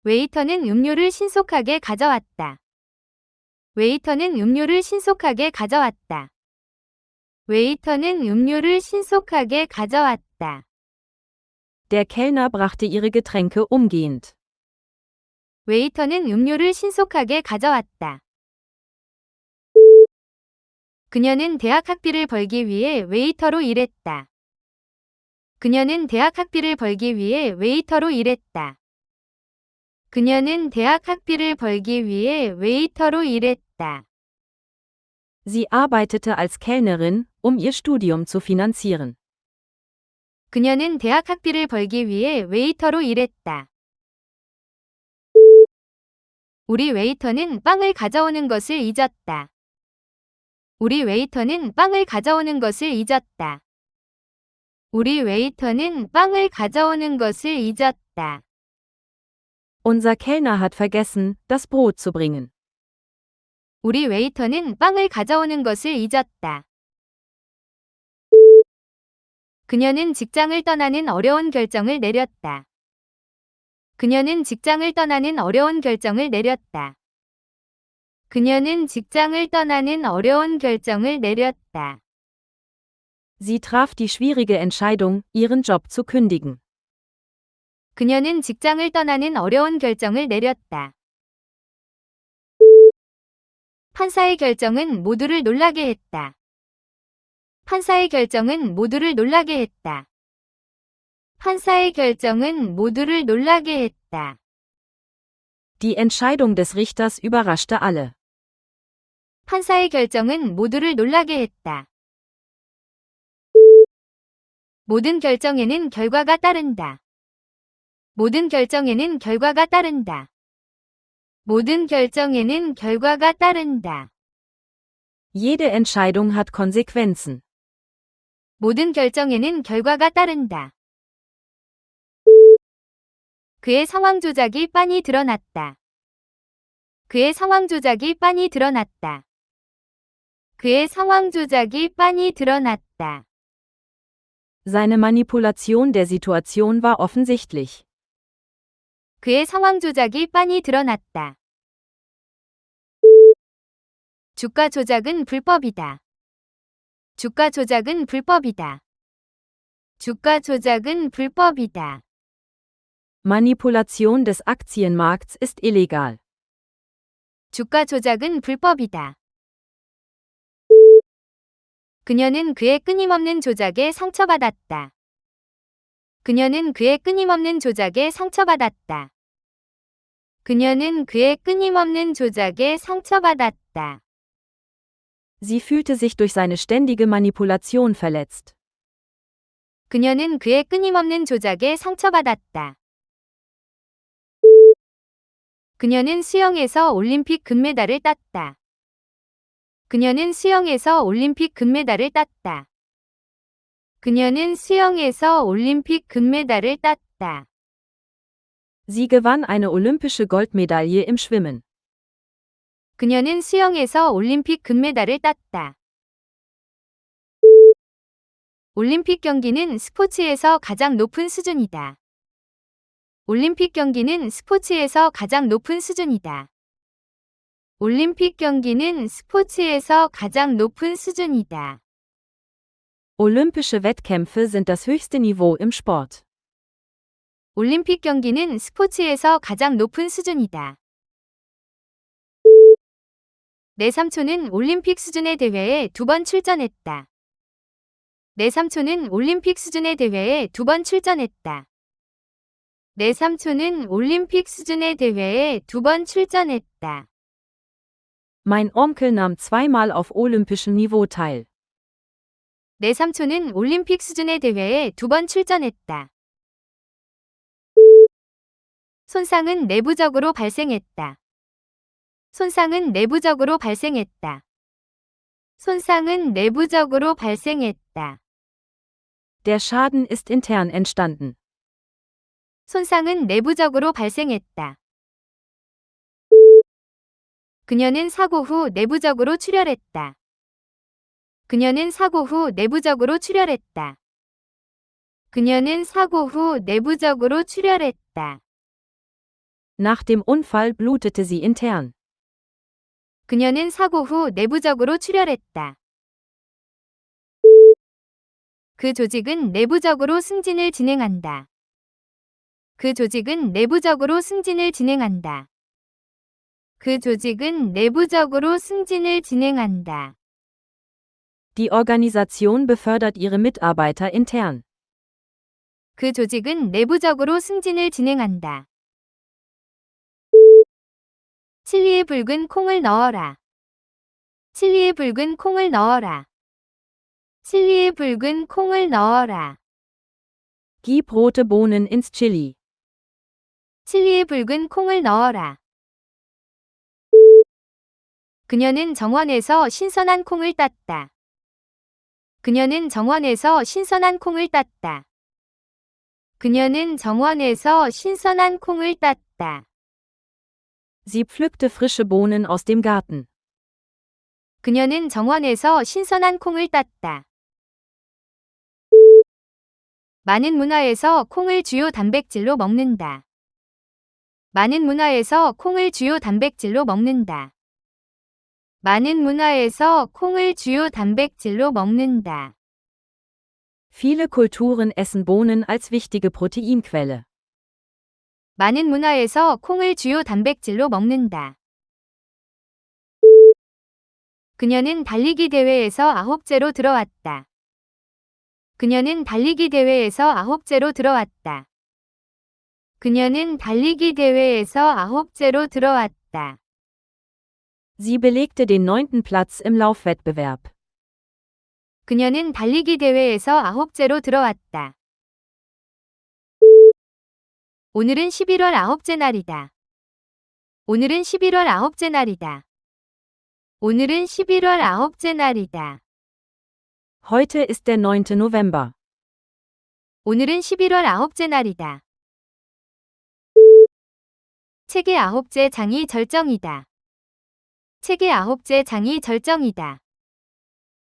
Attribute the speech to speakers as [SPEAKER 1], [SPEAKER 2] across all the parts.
[SPEAKER 1] 웨이터는 음료를 신속하게 가져왔다. 웨이터는 음료를 신속하게 가져왔다. 웨이터는 음료를 신속하게 가져왔다.
[SPEAKER 2] Der Kellner brachte ihre Getränke umgehend.
[SPEAKER 1] 웨이터는 음료를 신속하게 가져왔다. 그녀는 대학 학비를 벌기 위해 웨이터로 일했다. 그녀는 대학 학비를 벌기 위해 웨이터로 일했다. 그녀는 대학 학비를 벌기 위해 웨이터로 일했다.
[SPEAKER 2] Sie arbeitete als Kellnerin, um ihr Studium zu finanzieren.
[SPEAKER 1] 그녀는 대학 학비를 벌기 위해 웨이터로 일했다. 우리 웨이터는 빵을 가져오는 것을 잊었다. 우리 웨이터는 빵을 가져오는 것을 잊었다. 우리 웨이터는 빵을 가져오는 것을 잊었다.
[SPEAKER 2] Unser Kellner hat vergessen, das Brot zu bringen.
[SPEAKER 1] 우리 웨이터는 빵을 가져오는 것을 잊었다. 그녀는 직장을 떠나는 어려운 결정을 내렸다. 그녀는 직장을 떠나는 어려운 결정을 내렸다. 그녀는 직장을 떠나는 어려운 결정을 내렸다.
[SPEAKER 2] Sie traf die schwierige Entscheidung, ihren Job zu kündigen.
[SPEAKER 1] 그녀는 직장을 떠나는 어려운 결정을 내렸다. 판사의 결정은 모두를 놀라게 했다. 판사의 결정은 모두를 놀라게 했다. 판사의 결정은 모두를 놀라게 했다.
[SPEAKER 2] Die Entscheidung des Richters überraschte alle.
[SPEAKER 1] 판사의 결정은 모두를 놀라게 했다. 모든 결정에는 결과가 따른다. 모든 결정에는 결과가 따른다. 모든 결정에는 결과가 따른다.
[SPEAKER 2] Jede Entscheidung hat Konsequenzen.
[SPEAKER 1] 모든 결정에는 결과가 따른다. 그의 상황 조작이 빤히 드러났다. 그의 상황 조작이 빤히 드러났다. 그의 상황 조작이 빤히 드러났다.
[SPEAKER 2] Seine Manipulation der Situation war offensichtlich.
[SPEAKER 1] 그의 상황 조작이 빤히 드러났다. 주가 조작은 불법이다. 주가 조작은 불법이다. 주가 조작은 불법이다.
[SPEAKER 2] Manipulation des Aktienmarkts ist illegal.
[SPEAKER 1] 주가 조작은 불법이다. 그녀는 그의 끊임없는 조작에 상처받았다. 그녀는 그의 끊임없는 조작에 상처받았다. 그녀는 그의 끊임없는 조작에 상처받았다.
[SPEAKER 2] Sie fühlte sich durch seine ständige Manipulation verletzt.
[SPEAKER 1] 그녀는 그의 끊임없는 조작에 상처받았다. 그녀는 수영에서 올림픽 금메달을 땄다. 그녀는 수영에서 올림픽 금메달을 땄다. 그녀는 수영에서 올림픽 금메달을 땄다.
[SPEAKER 2] Sie gewann eine olympische Goldmedaille im Schwimmen.
[SPEAKER 1] 그녀는 수영에서 올림픽 금메달을 땄다. 올림픽 경기는 스포츠에서 가장 높은 수준이다. 올림픽 경기는 스포츠에서 가장 높은 수준이다. 올림픽 경기는 스포츠에서 가장 높은 수준이다.
[SPEAKER 2] Olympische Wettkämpfe sind das höchste Niveau im Sport.
[SPEAKER 1] 올림픽 경기는 스포츠에서 가장 높은 수준이다. 내 삼촌은 올림픽 수준의 대회에 2번 출전했다. 내 삼촌은 올림픽 수준의 대회에 2번 출전했다. 내 삼촌은 올림픽 수준의 대회에 2번 출전했다.
[SPEAKER 2] Mein Onkel nahm zweimal auf olympischem Niveau teil.
[SPEAKER 1] 내 삼촌은 올림픽 수준의 대회에 2번 출전했다. 손상은 내부적으로 발생했다. 손상은 내부적으로 발생했다. 손상은 내부적으로 발생했다.
[SPEAKER 2] Der Schaden ist intern entstanden.
[SPEAKER 1] 손상은 내부적으로 발생했다. 그녀는 사고 후 내부적으로 출혈했다. 그녀는 사고 후 내부적으로 출혈했다. 그녀는 사고 후 내부적으로 출혈했다.
[SPEAKER 2] Nach dem Unfall blutete sie intern.
[SPEAKER 1] 그녀는 사고 후 내부적으로 출혈했다. 그 조직은 내부적으로 승진을 진행한다. 그 조직은 내부적으로 승진을 진행한다. 그 조직은 내부적으로 승진을 진행한다.
[SPEAKER 2] Die Organisation befördert ihre Mitarbeiter intern.
[SPEAKER 1] 그 조직은 내부적으로 승진을 진행한다. 칠리에 붉은 콩을 넣어라. 칠리에 붉은 콩을 넣어라. 칠리에 붉은 콩을 넣어라.
[SPEAKER 2] Gib rote Bohnen ins Chili.
[SPEAKER 1] 칠리에 붉은 콩을 넣어라. 그녀는 정원에서 신선한 콩을 땄다. 그녀는 정원에서 신선한 콩을 땄다. 그녀는 정원에서 신선한 콩을 땄다.
[SPEAKER 2] Sie pflückte frische Bohnen aus dem Garten.
[SPEAKER 1] 그녀는 정원에서 신선한 콩을 땄다. 많은 문화에서 콩을 주요 단백질로 먹는다. 많은 문화에서 콩을 주요 단백질로 먹는다. 많은 문화에서 콩을 주요 단백질로 먹는다.
[SPEAKER 2] Viele Kulturen essen Bohnen als wichtige Proteinquelle.
[SPEAKER 1] 많은 문화에서 콩을 주요 단백질로 먹는다. 그녀는 달리기 대회에서 9제로 들어왔다. 그녀는 달리기 대회에서 9제로 들어왔다. 그녀는 달리기 대회에서 9제로 들어왔다.
[SPEAKER 2] Sie belegte den 9. Platz im Laufwettbewerb.
[SPEAKER 1] 그녀는 달리기 대회에서 9제로 들어왔다. 오늘은 11월 9째 날이다. 오늘은 11월 9째 날이다. 오늘은 11월 9째 날이다.
[SPEAKER 2] Heute ist der 9. November.
[SPEAKER 1] 오늘은 11월 9째 날이다. 책의 9째 장이 절정이다. 책의 9째 장이 절정이다.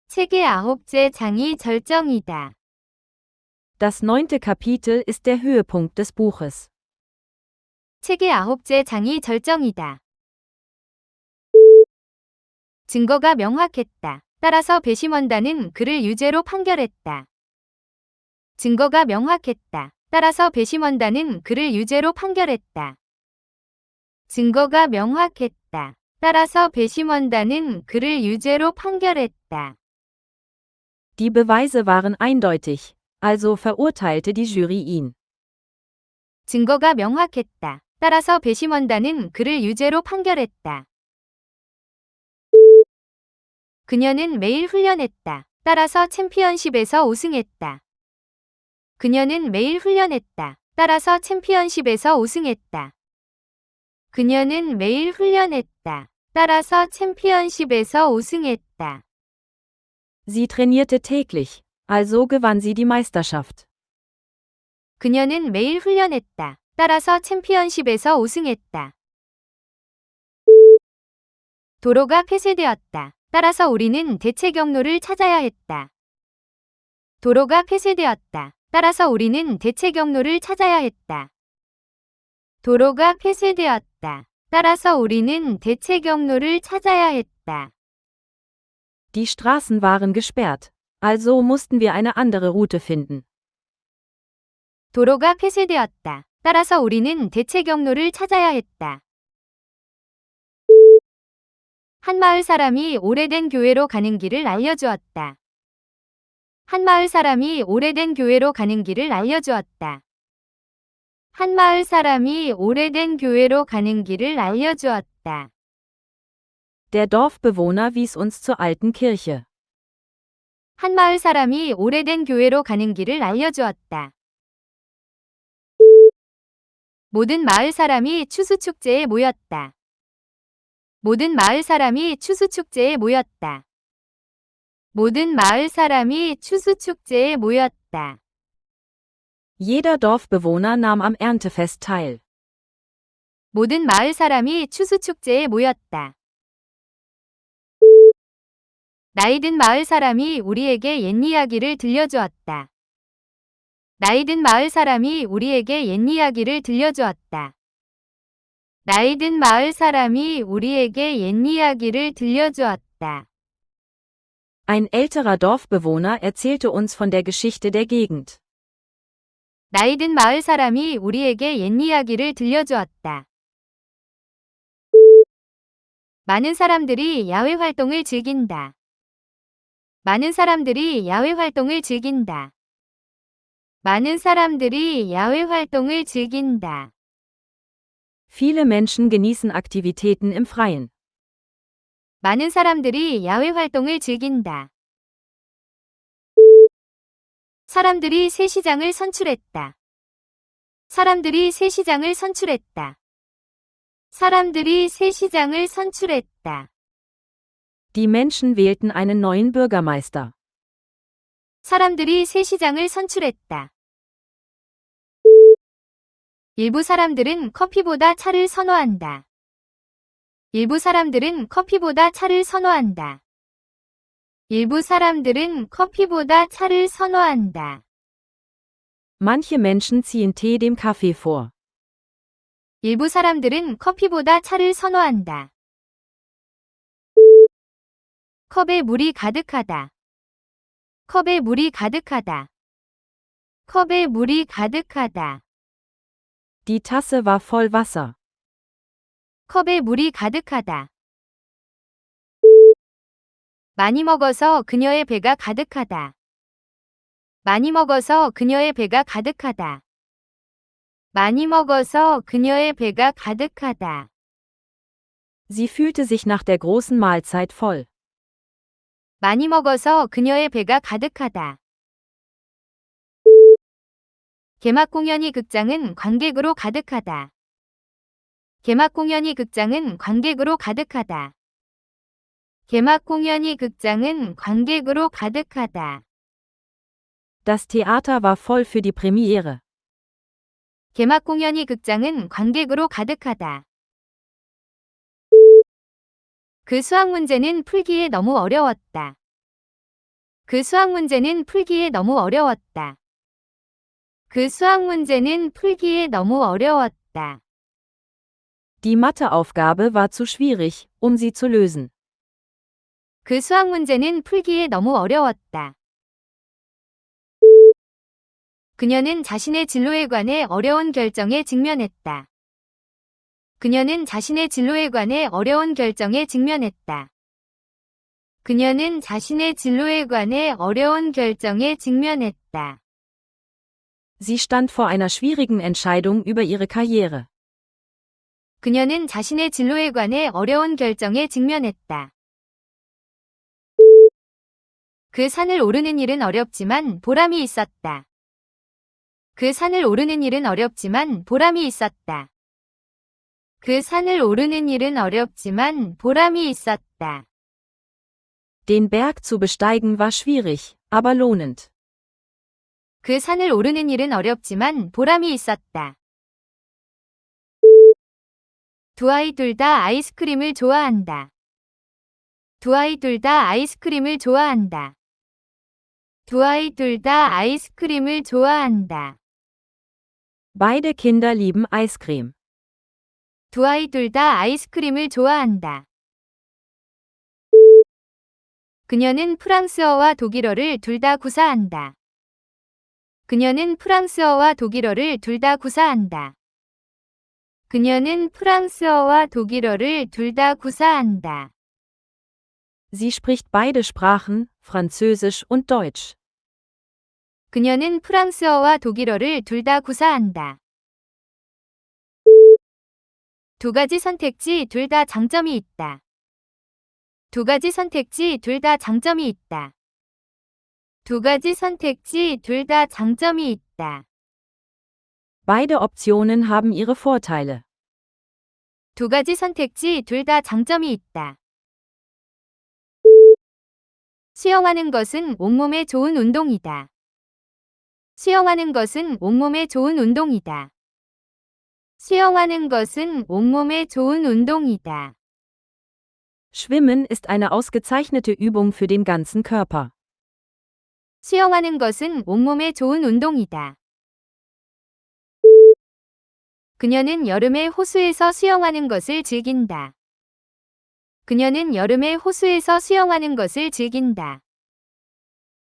[SPEAKER 1] 책의 9째 장이 절정이다.
[SPEAKER 2] Das 9. Kapitel ist der Höhepunkt des Buches.
[SPEAKER 1] 책의 9째 장이 절정이다. 증거가 명확했다. 따라서 배심원단은 그를 유죄로 판결했다. 증거가 명확했다. 따라서 배심원단은 그를 유죄로 판결했다. 증거가 명확했다. 따라서 배심원단은 그를 유죄로 판결했다.
[SPEAKER 2] Die Beweise waren eindeutig, also verurteilte die Jury ihn.
[SPEAKER 1] 증거가 명확했다. 따라서 배심원단은 그를 유죄로 판결했다. 그녀는 매일 훈련했다. 따라서 챔피언십에서 우승했다. 그녀는 매일 훈련했다. 따라서 챔피언십에서 우승했다. 그녀는 매일 훈련했다. 따라서 챔피언십에서 우승했다.
[SPEAKER 2] Sie trainierte täglich, also gewann sie die Meisterschaft.
[SPEAKER 1] 그녀는 매일 훈련했다. 따라서 챔피언십에서 우승했다. 도로가 폐쇄되었다. 따라서 우리는 대체 경로를 찾아야 했다. 도로가 폐쇄되었다. 따라서 우리는 대체 경로를 찾아야 했다. 도로가 폐쇄되었다. 따라서 우리는 대체 경로를 찾아야 했다.
[SPEAKER 2] Die Straßen waren gesperrt, also mussten wir eine andere Route finden.
[SPEAKER 1] 도로가 폐쇄되었다. 따라서 우리는 대체 경로를 찾아야 했다. 한 마을 사람이 오래된 교회로 가는 길을 알려주었다. 한 마을 사람이 오래된 교회로 가는 길을 알려주었다. 한 마을 사람이 오래된 교회로 가는 길을 알려주었다.
[SPEAKER 2] Der Dorfbewohner wies uns zur alten Kirche.
[SPEAKER 1] 한 마을 사람이 오래된 교회로 가는 길을 알려주었다. 모든 마을 사람이 추수축제에 모였다. 모든 마을 사람이 추수축제에 모였다. 모든 마을 사람이 추수축제에 모였다.
[SPEAKER 2] Jeder Dorfbewohner nahm am Erntefest teil.
[SPEAKER 1] 모든 마을 사람이 추수축제에 모였다. 나이든 마을 사람이 우리에게 옛이야기를 들려주었다. 나이든 마을 사람이 우리에게 옛이야기를 들려주었다. 나이든 마을 사람이 우리에게 옛 이야기를 들려주었다.
[SPEAKER 2] Ein älterer Dorfbewohner erzählte uns von der Geschichte der Gegend.
[SPEAKER 1] 나이든 마을 사람이 우리에게 옛 이야기를 들려주었다. 많은 사람들이 야외 활동을 즐긴다. 많은 사람들이 야외 활동을 즐긴다. 많은 사람들이 야외 활동을 즐긴다.
[SPEAKER 2] Viele Menschen genießen Aktivitäten im Freien.
[SPEAKER 1] 많은 사람들이 야외 활동을 즐긴다. 사람들이 새 시장을 선출했다. 사람들이 새 시장을 선출했다. 사람들이 새 시장을 선출했다.
[SPEAKER 2] Die Menschen wählten einen neuen Bürgermeister.
[SPEAKER 1] 사람들이 새 시장을 선출했다. 일부 사람들은 커피보다 차를 선호한다. 일부 사람들은 커피보다 차를 선호한다. 일부 사람들은 커피보다 차를 선호한다.
[SPEAKER 2] Manche Menschen ziehen Tee dem Kaffee vor.
[SPEAKER 1] 일부 사람들은 커피보다 차를 선호한다. 컵에 물이 가득하다. 컵에 물이 가득하다. 컵에 물이 가득하다.
[SPEAKER 2] Die Tasse war voll Wasser.
[SPEAKER 1] 컵에 물이 가득하다. 많이 먹어서 그녀의 배가 가득하다. 많이 먹어서 그녀의 배가 가득하다. 많이 먹어서 그녀의 배가 가득하다.
[SPEAKER 2] Sie fühlte sich nach der großen Mahlzeit voll.
[SPEAKER 1] 많이 먹어서 그녀의 배가 가득하다. 개막 공연이 극장은 관객으로 가득하다. 개막 공연이 극장은 관객으로 가득하다. 개막 공연이 극장은 관객으로 가득하다.
[SPEAKER 2] Das Theater war voll für die Premiere.
[SPEAKER 1] 개막 공연이 극장은 관객으로 가득하다. 그 수학 문제는 풀기에 너무 어려웠다. 그 수학 문제는 풀기에 너무 어려웠다. 그 수학 문제는 풀기에 너무 어려웠다.
[SPEAKER 2] Die Matheaufgabe war zu schwierig, sie zu lösen.
[SPEAKER 1] 그 수학 문제는 풀기에 너무 어려웠다. 그녀는 자신의 진로에 관해 어려운 결정에 직면했다. 그녀는 자신의 진로에 관해 어려운 결정에 직면했다. 그녀는 자신의 진로에 관해 어려운 결정에 직면했다.
[SPEAKER 2] Sie stand vor einer schwierigen Entscheidung über ihre Karriere.
[SPEAKER 1] 그녀는 자신의 진로에 관해 어려운 결정에 직면했다. 그 산을 오르는 일은 어렵지만 보람이 있었다. 그 산을 오르는 일은 어렵지만 보람이 있었다. 그 산을 오르는 일은 어렵지만 보람이 있었다.
[SPEAKER 2] Den Berg zu besteigen war schwierig, aber lohnend.
[SPEAKER 1] 그 산을 오르는 일은 어렵지만 보람이 있었다. 두 아이 둘 다 아이스크림을 좋아한다. 두 아이 둘 다 아이스크림을 좋아한다. 두 아이 둘 다 아이스크림을 좋아한다.
[SPEAKER 2] Beide Kinder lieben Eiscreme.
[SPEAKER 1] 두 아이 둘 다 아이스크림을 좋아한다. 그녀는 프랑스어와 독일어를 둘 다 구사한다. 그녀는 프랑스어와 독일어를 둘 다 구사한다. 그녀는 프랑스어와 독일어를 둘 다 구사한다.
[SPEAKER 2] Sie spricht beide Sprachen, Französisch und Deutsch.
[SPEAKER 1] 그녀는 프랑스어와 독일어를 둘 다 구사한다. 두 가지 선택지 둘 다 장점이 있다. 두 가지 선택지 둘 다 장점이 있다. 두 가지 선택지 둘 다 장점이 있다.
[SPEAKER 2] Beide Optionen haben ihre Vorteile.
[SPEAKER 1] 두 가지 선택지 둘 다 장점이 있다. 수영하는 것은 온몸에 좋은 운동이다. 수영하는 것은 온몸에 좋은 운동이다. 수영하는 것은 온몸에 좋은 운동이다.
[SPEAKER 2] Schwimmen ist eine ausgezeichnete Übung für den ganzen Körper.
[SPEAKER 1] 수영하는 것은 온몸에 좋은 운동이다. 그녀는 여름에 호수에서 수영하는 것을 즐긴다. 그녀는 여름에 호수에서 수영하는 것을 즐긴다.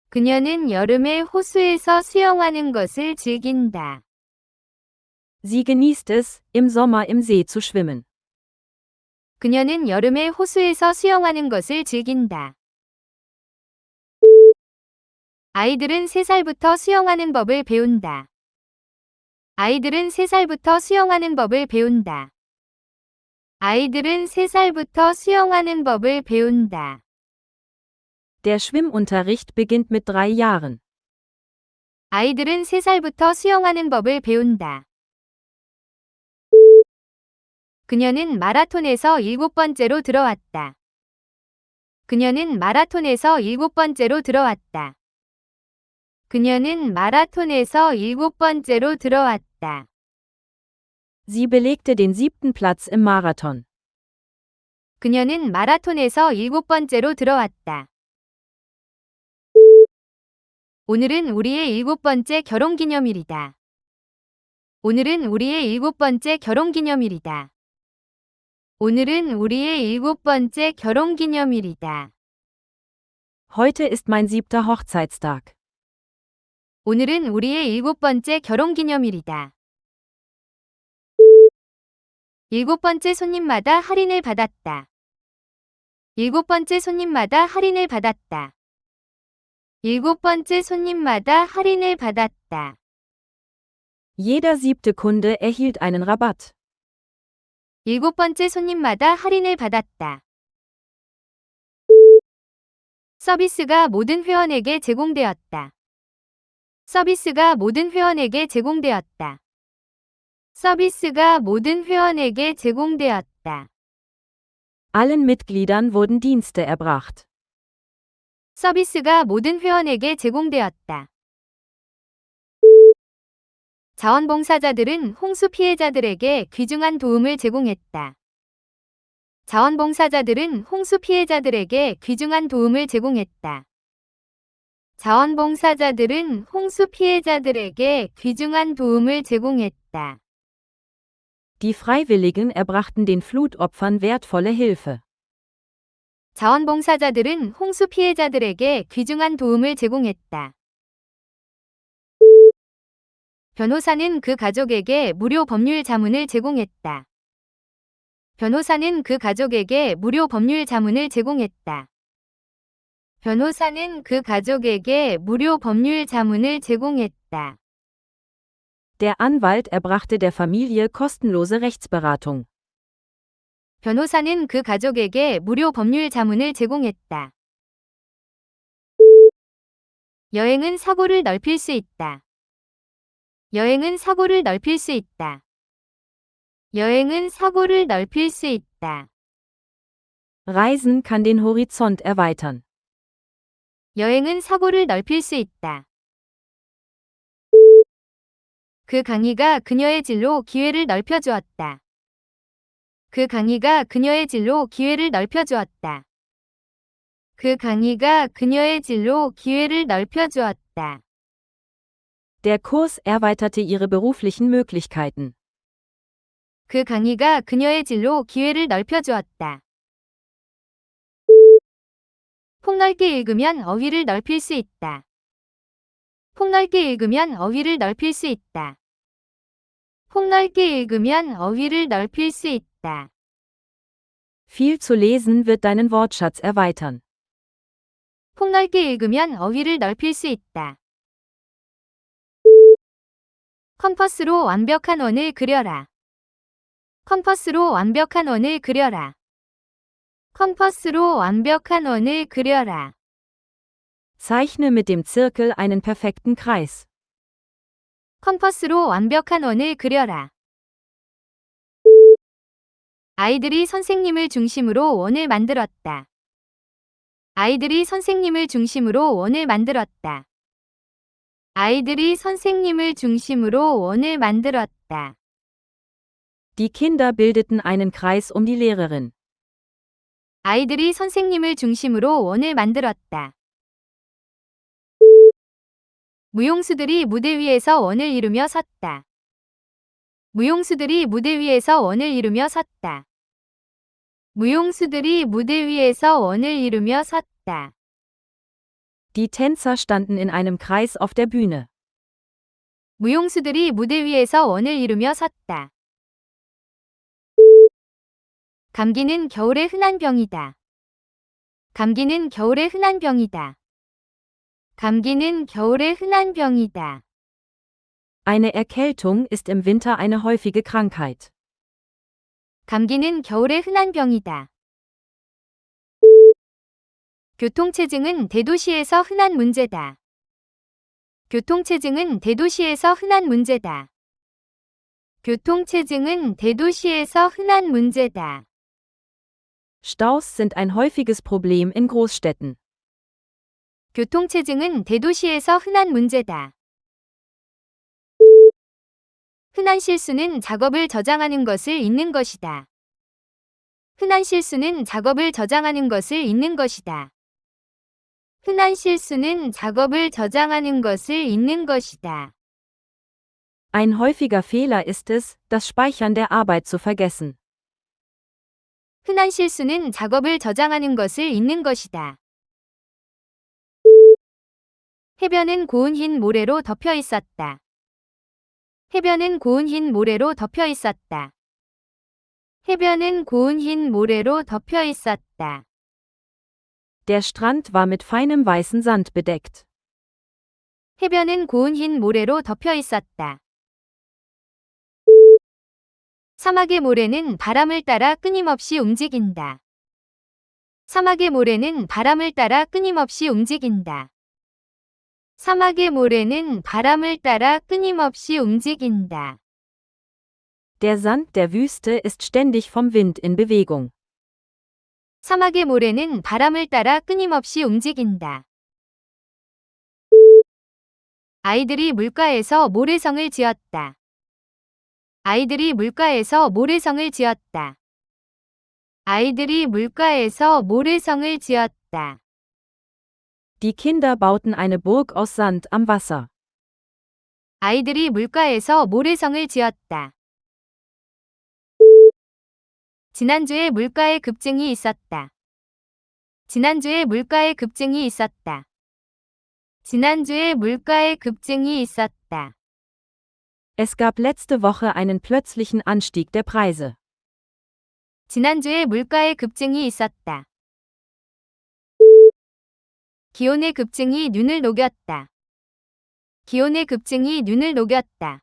[SPEAKER 1] 그녀는 여름에 호수에서 수영하는 것을 즐긴다.
[SPEAKER 2] Sie genießt es, im Sommer im See zu schwimmen.
[SPEAKER 1] 그녀는 여름에 호수에서 수영하는 것을 즐긴다. 아이들은 3살부터 수영하는 법을 배운다. 아이들은 3살부터 수영하는 법을 배운다. 아이들은 3살부터 수영하는 법을 배운다.
[SPEAKER 2] Der Schwimmunterricht beginnt mit 3 Jahren.
[SPEAKER 1] 아이들은 3살부터 수영하는 법을 배운다. 그녀는 마라톤에서 7번째로 들어왔다. 그녀는 마라톤에서 7번째로 들어왔다. 그녀는 마라톤에서 7번째로 들어왔다.
[SPEAKER 2] Sie belegte den 7. Platz im Marathon.
[SPEAKER 1] 그녀는 마라톤에서 7번째로 들어왔다. 오늘은 우리의 7번째 결혼기념일이다. 오늘은 우리의 7번째 결혼기념일이다. 오늘은 우리의 7번째 결혼기념일이다.
[SPEAKER 2] Heute ist mein 7. Hochzeitstag.
[SPEAKER 1] 오늘은 우리의 7번째 결혼기념일이다. 7번째 손님마다 할인을 받았다. 7번째 손님마다 할인을 받았다. 7번째 손님마다 할인을 받았다.
[SPEAKER 2] Jeder 7. Kunde erhielt einen Rabatt.
[SPEAKER 1] 7번째 손님마다 할인을 받았다. 서비스가 모든 회원에게 제공되었다. 서비스가 모든 회원에게 제공되었다. 서비스가 모든 회원에게 제공되었다.
[SPEAKER 2] Allen Mitgliedern wurden Dienste erbracht.
[SPEAKER 1] 서비스가 모든 회원에게 제공되었다. 자원봉사자들은 홍수 피해자들에게 귀중한 도움을 제공했다. 자원봉사자들은 홍수 피해자들에게 귀중한 도움을 제공했다. 자원봉사자들은 홍수 피해자들에게 귀중한 도움을 제공했다.
[SPEAKER 2] Die Freiwilligen erbrachten den Flutopfern wertvolle Hilfe.
[SPEAKER 1] 자원봉사자들은 홍수 피해자들에게 귀중한 도움을 제공했다. 변호사는 그 가족에게 무료 법률 자문을 제공했다. 변호사는 그 가족에게 무료 법률 자문을 제공했다. 변호사는 그 가족에게 무료 법률 자문을 제공했다.
[SPEAKER 2] Der Anwalt erbrachte der Familie kostenlose Rechtsberatung.
[SPEAKER 1] 변호사는 그 가족에게 무료 법률 자문을 제공했다. 여행은 사고를 넓힐 수 있다. 여행은 사고를 넓힐 수 있다. 여행은 사고를 넓힐 수 있다.
[SPEAKER 2] Reisen kann den Horizont erweitern.
[SPEAKER 1] 여행은 사고를 넓힐 수 있다. 그 강의가 그녀의 진로 기회를 넓혀주었다. 그 강의가 그녀의 진로 기회를 넓혀주었다. 그 강의가 그녀의 진로 기회를 넓혀주었다.
[SPEAKER 2] Der Kurs erweiterte ihre beruflichen Möglichkeiten.
[SPEAKER 1] 그 강의가 그녀의 진로 기회를 넓혀주었다. 폭넓게 읽으면 어휘를 넓힐 수 있다. 폭넓게 읽으면 어휘를 넓힐 수 있다. 폭넓게 읽으면 어휘를 넓힐 수 있다.
[SPEAKER 2] Viel zu lesen wird deinen Wortschatz erweitern.
[SPEAKER 1] 폭넓게 읽으면 어휘를 넓힐 수 있다. 컴퍼스로 완벽한 원을 그려라. 컴퍼스로 완벽한 원을 그려라. 컴퍼스로 완벽한 원을 그려라.
[SPEAKER 2] Zeichne mit dem Zirkel einen perfekten Kreis.
[SPEAKER 1] 컴퍼스로 완벽한 원을 그려라. 아이들이 선생님을 중심으로 원을 만들었다. 아이들이 선생님을 중심으로 원을 만들었다. 아이들이 선생님을 중심으로 원을 만들었다.
[SPEAKER 2] Die Kinder bildeten einen Kreis um die Lehrerin.
[SPEAKER 1] 아이들이 선생님을 중심으로 원을 만들었다. 무용수들이 무대 위에서 원을 이루며 섰다. 무용수들이 무대 위에서 원을 이루며 섰다. 무용수들이 무대 위에서 원을 이루며 섰다.
[SPEAKER 2] Die Tänzer standen in einem Kreis auf der Bühne.
[SPEAKER 1] 무용수들이 무대 위에서 원을 이루며 섰다. 감기는 겨울의 흔한 병이다. 감기는 겨울의 흔한 병이다. 감기는 겨울의 흔한 병이다.
[SPEAKER 2] Eine Erkältung ist im Winter eine häufige Krankheit.
[SPEAKER 1] 감기는 겨울의 흔한 병이다. 교통체증은 대도시에서 흔한 문제다. 교통체증은 대도시에서 흔한 문제다. 교통체증은 대도시에서 흔한 문제다.
[SPEAKER 2] Staus sind ein häufiges Problem in Großstädten.
[SPEAKER 1] 교통체증은 대도시에서 흔한 문제다. 흔한 실수는 작업을 저장하는 것을 잊는 것이다. 흔한 실수는 작업을 저장하는 것을 잊는 것이다. 흔한 실수는 작업을 저장하는 것을 잊는 것이다.
[SPEAKER 2] Ein häufiger Fehler ist es, das Speichern der Arbeit zu vergessen.
[SPEAKER 1] 흔한 실수는 작업을 저장하는 것을 잊는 것이다. 해변은 고운 흰 모래로 덮여 있었다. 해변은 고운 흰 모래로 덮여 있었다. 해변은 고운 흰 모래로 덮여 있었다.
[SPEAKER 2] Der Strand war mit feinem weißen Sand bedeckt.
[SPEAKER 1] 해변은 고운 흰 모래로 덮여 있었다. 사막의 모래는 바람을 따라 끊임없이 움직인다. 사막의 모래는 바람을 따라 끊임없이 움직인다. 사막의 모래는 바람을 따라 끊임없이 움직인다.
[SPEAKER 2] Der Sand der Wüste ist ständig vom Wind in Bewegung.
[SPEAKER 1] 사막의 모래는 바람을 따라 끊임없이 움직인다. 아이들이 물가에서 모래성을 지었다. 아이들이 물가에서 모래성을 지었다. 아이들이 물가에서 모래성을 지었다.
[SPEAKER 2] Die Kinder bauten eine Burg aus Sand am Wasser.
[SPEAKER 1] 아이들이 물가에서 모래성을 지었다. 지난주에 물가의 급증이 있었다. 지난주에 물가의 급증이 있었다. 지난주에 물가의 급증이 있었다.
[SPEAKER 2] Es gab letzte Woche einen plötzlichen Anstieg der Preise.
[SPEAKER 1] 지난주에 물가의 급증이 있었다. 기온의 급증이 눈을 녹였다. 기온의 급증이 눈을 녹였다.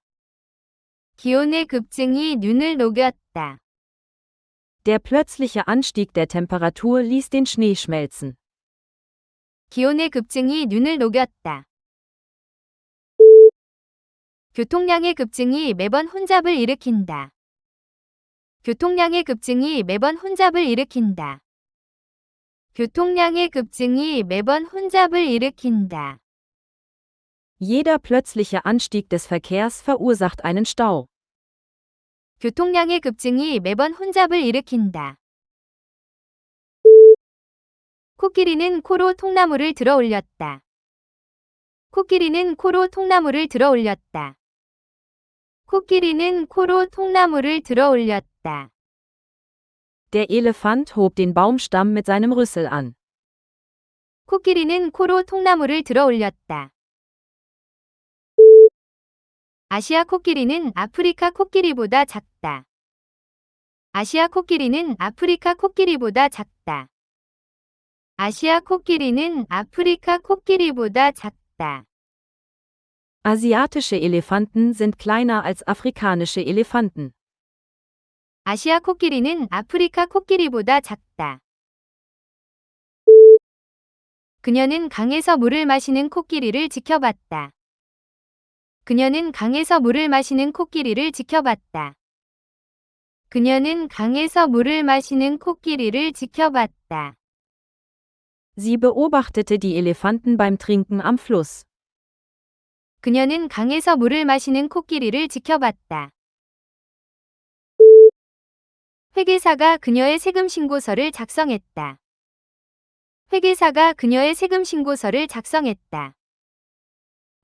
[SPEAKER 1] 기온의 급증이 눈을 녹였다.
[SPEAKER 2] Der plötzliche Anstieg der Temperatur ließ den Schnee schmelzen.
[SPEAKER 1] 기온의 급증이 눈을 녹였다. 교통량의 급증이 매번 혼잡을 일으킨다. 교통량의 급증이 매번 혼잡을 일으킨다. 교통량의 급증이 매번 혼잡을 일으킨다.
[SPEAKER 2] Jeder plötzliche Anstieg des Verkehrs verursacht einen Stau.
[SPEAKER 1] 교통량의 급증이 매번 혼잡을 일으킨다. 코끼리는 코로 통나무를 들어 올렸다. 코끼리는 코로 통나무를 들어 올렸다. 코끼리는 코로 통나무를 들어 올렸다.
[SPEAKER 2] Der Elefant hob den Baumstamm mit seinem Rüssel an.
[SPEAKER 1] 코끼리는 코로 통나무를 들어 올렸다. 아시아 코끼리는 아프리카 코끼리보다 작다. 아시아 코끼리는 아프리카 코끼리보다 작다. 아시아 코끼리는 아프리카 코끼리보다 작다.
[SPEAKER 2] Asiatische Elefanten sind kleiner als afrikanische Elefanten.
[SPEAKER 1] 아시아 코끼리는 아프리카 코끼리보다 작다. 그녀는 강에서 물을 마시는 코끼리를 지켜봤다. 그녀는 강에서 물을 마시는 코끼리를 지켜봤다. 그녀는 강에서 물을 마시는 코끼리를 지켜봤다.
[SPEAKER 2] Sie beobachtete die Elefanten beim Trinken am Fluss.
[SPEAKER 1] 그녀는 강에서 물을 마시는 코끼리를 지켜봤다. 회계사가 그녀의 세금 신고서를 작성했다. 회계사가 그녀의 세금 신고서를 작성했다.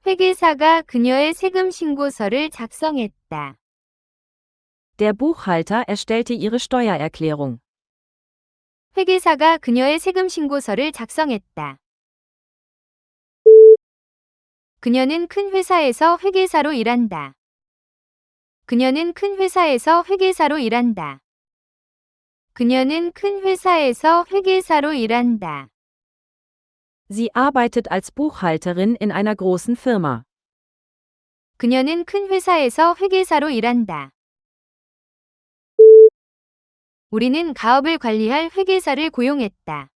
[SPEAKER 1] 회계사가 그녀의 세금 신고서를 작성했다.
[SPEAKER 2] Der Buchhalter erstellte ihre Steuererklärung.
[SPEAKER 1] 회계사가 그녀의 세금 신고서를 작성했다. 그녀는 큰 회사에서 회계사로 일한다. 그녀는 큰 회사에서 회계사로 일한다. 그녀는 큰 회사에서 회계사로 일한다.
[SPEAKER 2] Sie arbeitet als Buchhalterin in einer großen Firma.
[SPEAKER 1] 그녀는 큰 회사에서 회계사로 일한다. 우리는 가업을 관리할 회계사를 고용했다.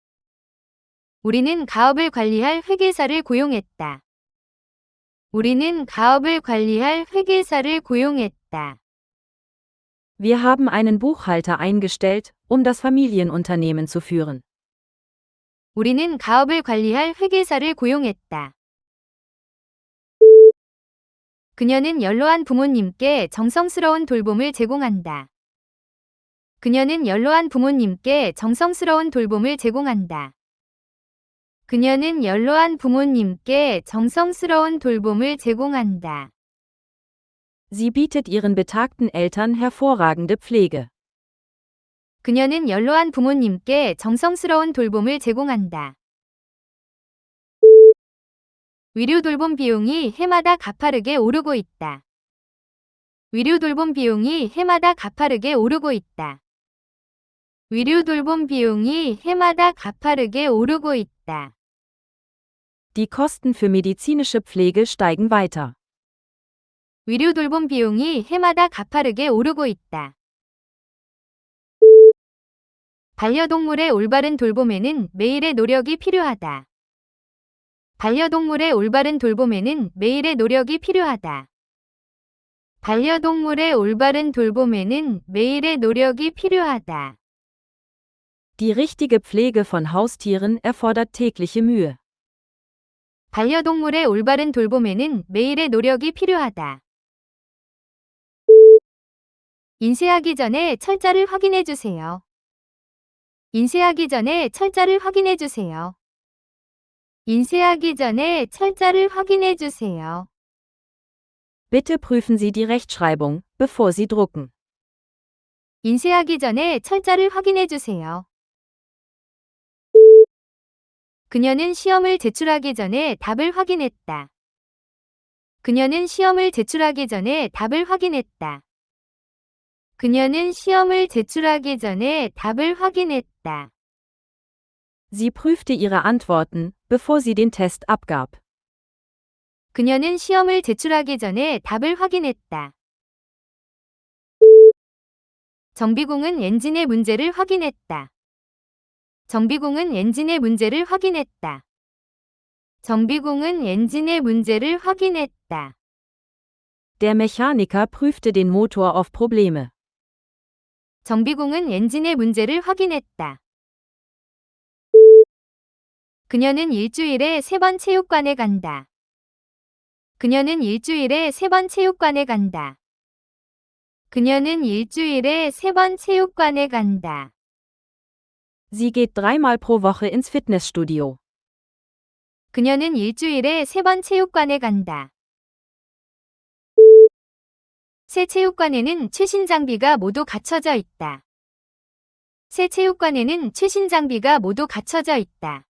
[SPEAKER 1] 우리는 가업을 관리할 회계사를 고용했다. 우리는 가업을 관리할 회계사를 고용했다.
[SPEAKER 2] Wir haben einen Buchhalter eingestellt, um das Familienunternehmen zu führen.
[SPEAKER 1] 우리는 가업을 관리할 회계사를 고용했다. 그녀는 연로한 부모님께 정성스러운 돌봄을 제공한다. 그녀는 연로한 부모님께 정성스러운 돌봄을 제공한다. 그녀는 연로한 부모님께 정성스러운 돌봄을 제공한다.
[SPEAKER 2] Sie bietet ihren betagten Eltern hervorragende Pflege.
[SPEAKER 1] 그녀는 연로한 부모님께 정성스러운 돌봄을 제공한다. 위료 돌봄 비용이 해마다 가파르게 오르고 있다. 위료 돌봄 비용이 해마다 가파르게 오르고 있다. 위료 돌봄 비용이 해마다 가파르게 오르고 있다.
[SPEAKER 2] Die Kosten für medizinische Pflege steigen weiter.
[SPEAKER 1] 위료 돌봄 비용이 해마다 가파르게 오르고 있다. 반려동물의 올바른 돌봄에는 매일의 노력이 필요하다. 반려동물의 올바른 돌봄에는 매일의 노력이 필요하다. 반려동물의 올바른 돌봄에는 매일의 노력이 필요하다.
[SPEAKER 2] Die richtige Pflege von Haustieren erfordert tägliche Mühe.
[SPEAKER 1] 반려동물의 올바른 돌봄에는 매일의 노력이 필요하다. 인쇄하기 전에 철자를 확인해 주세요. 인쇄하기 전에 철자를 확인해 주세요. 인쇄하기 전에 철자를 확인해 주세요.
[SPEAKER 2] Bitte prüfen Sie die Rechtschreibung, bevor Sie drucken.
[SPEAKER 1] 인쇄하기 전에 철자를 확인해 주세요. 그녀는 시험을 제출하기 전에 답을 확인했다. 그녀는 시험을 제출하기 전에 답을 확인했다. 그녀는 시험을 제출하기 전에 답을 확인했다.
[SPEAKER 2] Sie prüfte ihre Antworten, bevor sie den Test abgab.
[SPEAKER 1] 그녀는 시험을 제출하기 전에 답을 확인했다. 정비공은 엔진의 문제를 확인했다. 정비공은 엔진의 문제를 확인했다. 정비공은 엔진의 문제를 확인했다.
[SPEAKER 2] Der Mechaniker prüfte den Motor auf Probleme.
[SPEAKER 1] 정비공은 엔진의 문제를 확인했다. 그녀는 일주일에 3번 체육관에 간다. 그녀는 일주일에 3번 체육관에 간다. 그녀는 일주일에 3번 체육관에 간다.
[SPEAKER 2] Sie geht 3-mal pro Woche ins Fitnessstudio.
[SPEAKER 1] 그녀는 일주일에 3번 체육관에 간다. 새 체육관에는 최신 장비가 모두 갖춰져 있다. 새 체육관에는 최신 장비가 모두 갖춰져 있다.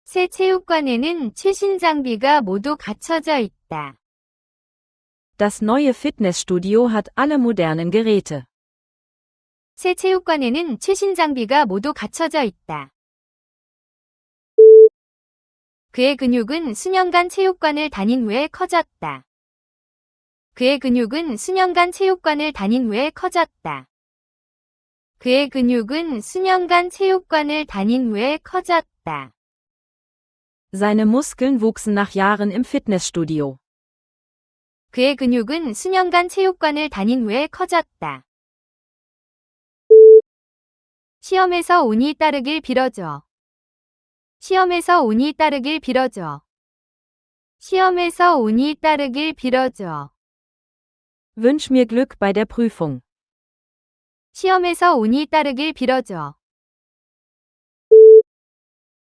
[SPEAKER 1] 새 체육관에는 최신 장비가 모두 갖춰져 있다.
[SPEAKER 2] Das neue Fitnessstudio hat alle modernen Geräte.
[SPEAKER 1] 새 체육관에는 최신 장비가 모두 갖춰져 있다. 그의 근육은 수년간 체육관을 다닌 후에 커졌다. 그의 근육은 수년간 체육관을 다닌 후에 커졌다. 그의 근육은 수년간 체육관을 다닌 후에 커졌다.
[SPEAKER 2] Seine Muskeln wuchsen nach Jahren im Fitnessstudio.
[SPEAKER 1] 그의 근육은 수년간 체육관을 다닌 후에 커졌다. 시험에서 운이 따르길 빌어줘. 시험에서 운이 따르길 빌어줘. 시험에서 운이 따르길 빌어줘.
[SPEAKER 2] Wünsch mir Glück bei der Prüfung.
[SPEAKER 1] 시험에서 운이 따르길 빌어줘.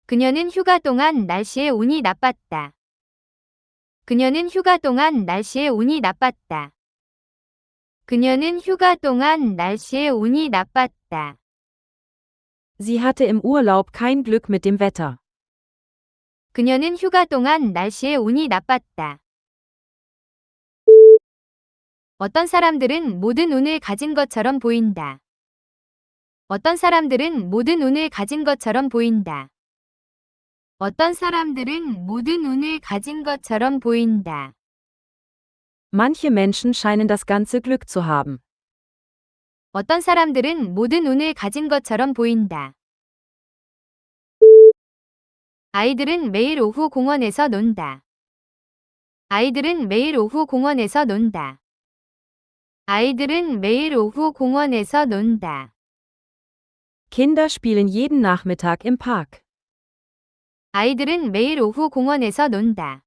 [SPEAKER 1] 그녀는 휴가 동안 날씨에 운이 나빴다. 그녀는 휴가 동안 날씨에 운이 나빴다. 그녀는 휴가 동안 날씨의 운이 나빴다.
[SPEAKER 2] Sie hatte im Urlaub kein Glück mit dem Wetter.
[SPEAKER 1] 그녀는 휴가 동안 날씨의 운이 나빴다. 어떤 사람들은 모든 운을 가진 것처럼 보인다. 어떤 사람들은 모든 운을 가진 것처럼 보인다. 어떤 사람들은 모든 운을 가진 것처럼 보인다.
[SPEAKER 2] Manche Menschen scheinen das ganze Glück zu haben.
[SPEAKER 1] 어떤 사람들은 모든 운을 가진 것처럼 보인다. 아이들은 매일 오후 공원에서 논다. 아이들은 매일 오후 공원에서 논다. 아이들은 매일 오후 공원에서 논다.
[SPEAKER 2] Kinder spielen jeden Nachmittag im Park.
[SPEAKER 1] 아이들은 매일 오후 공원에서 논다.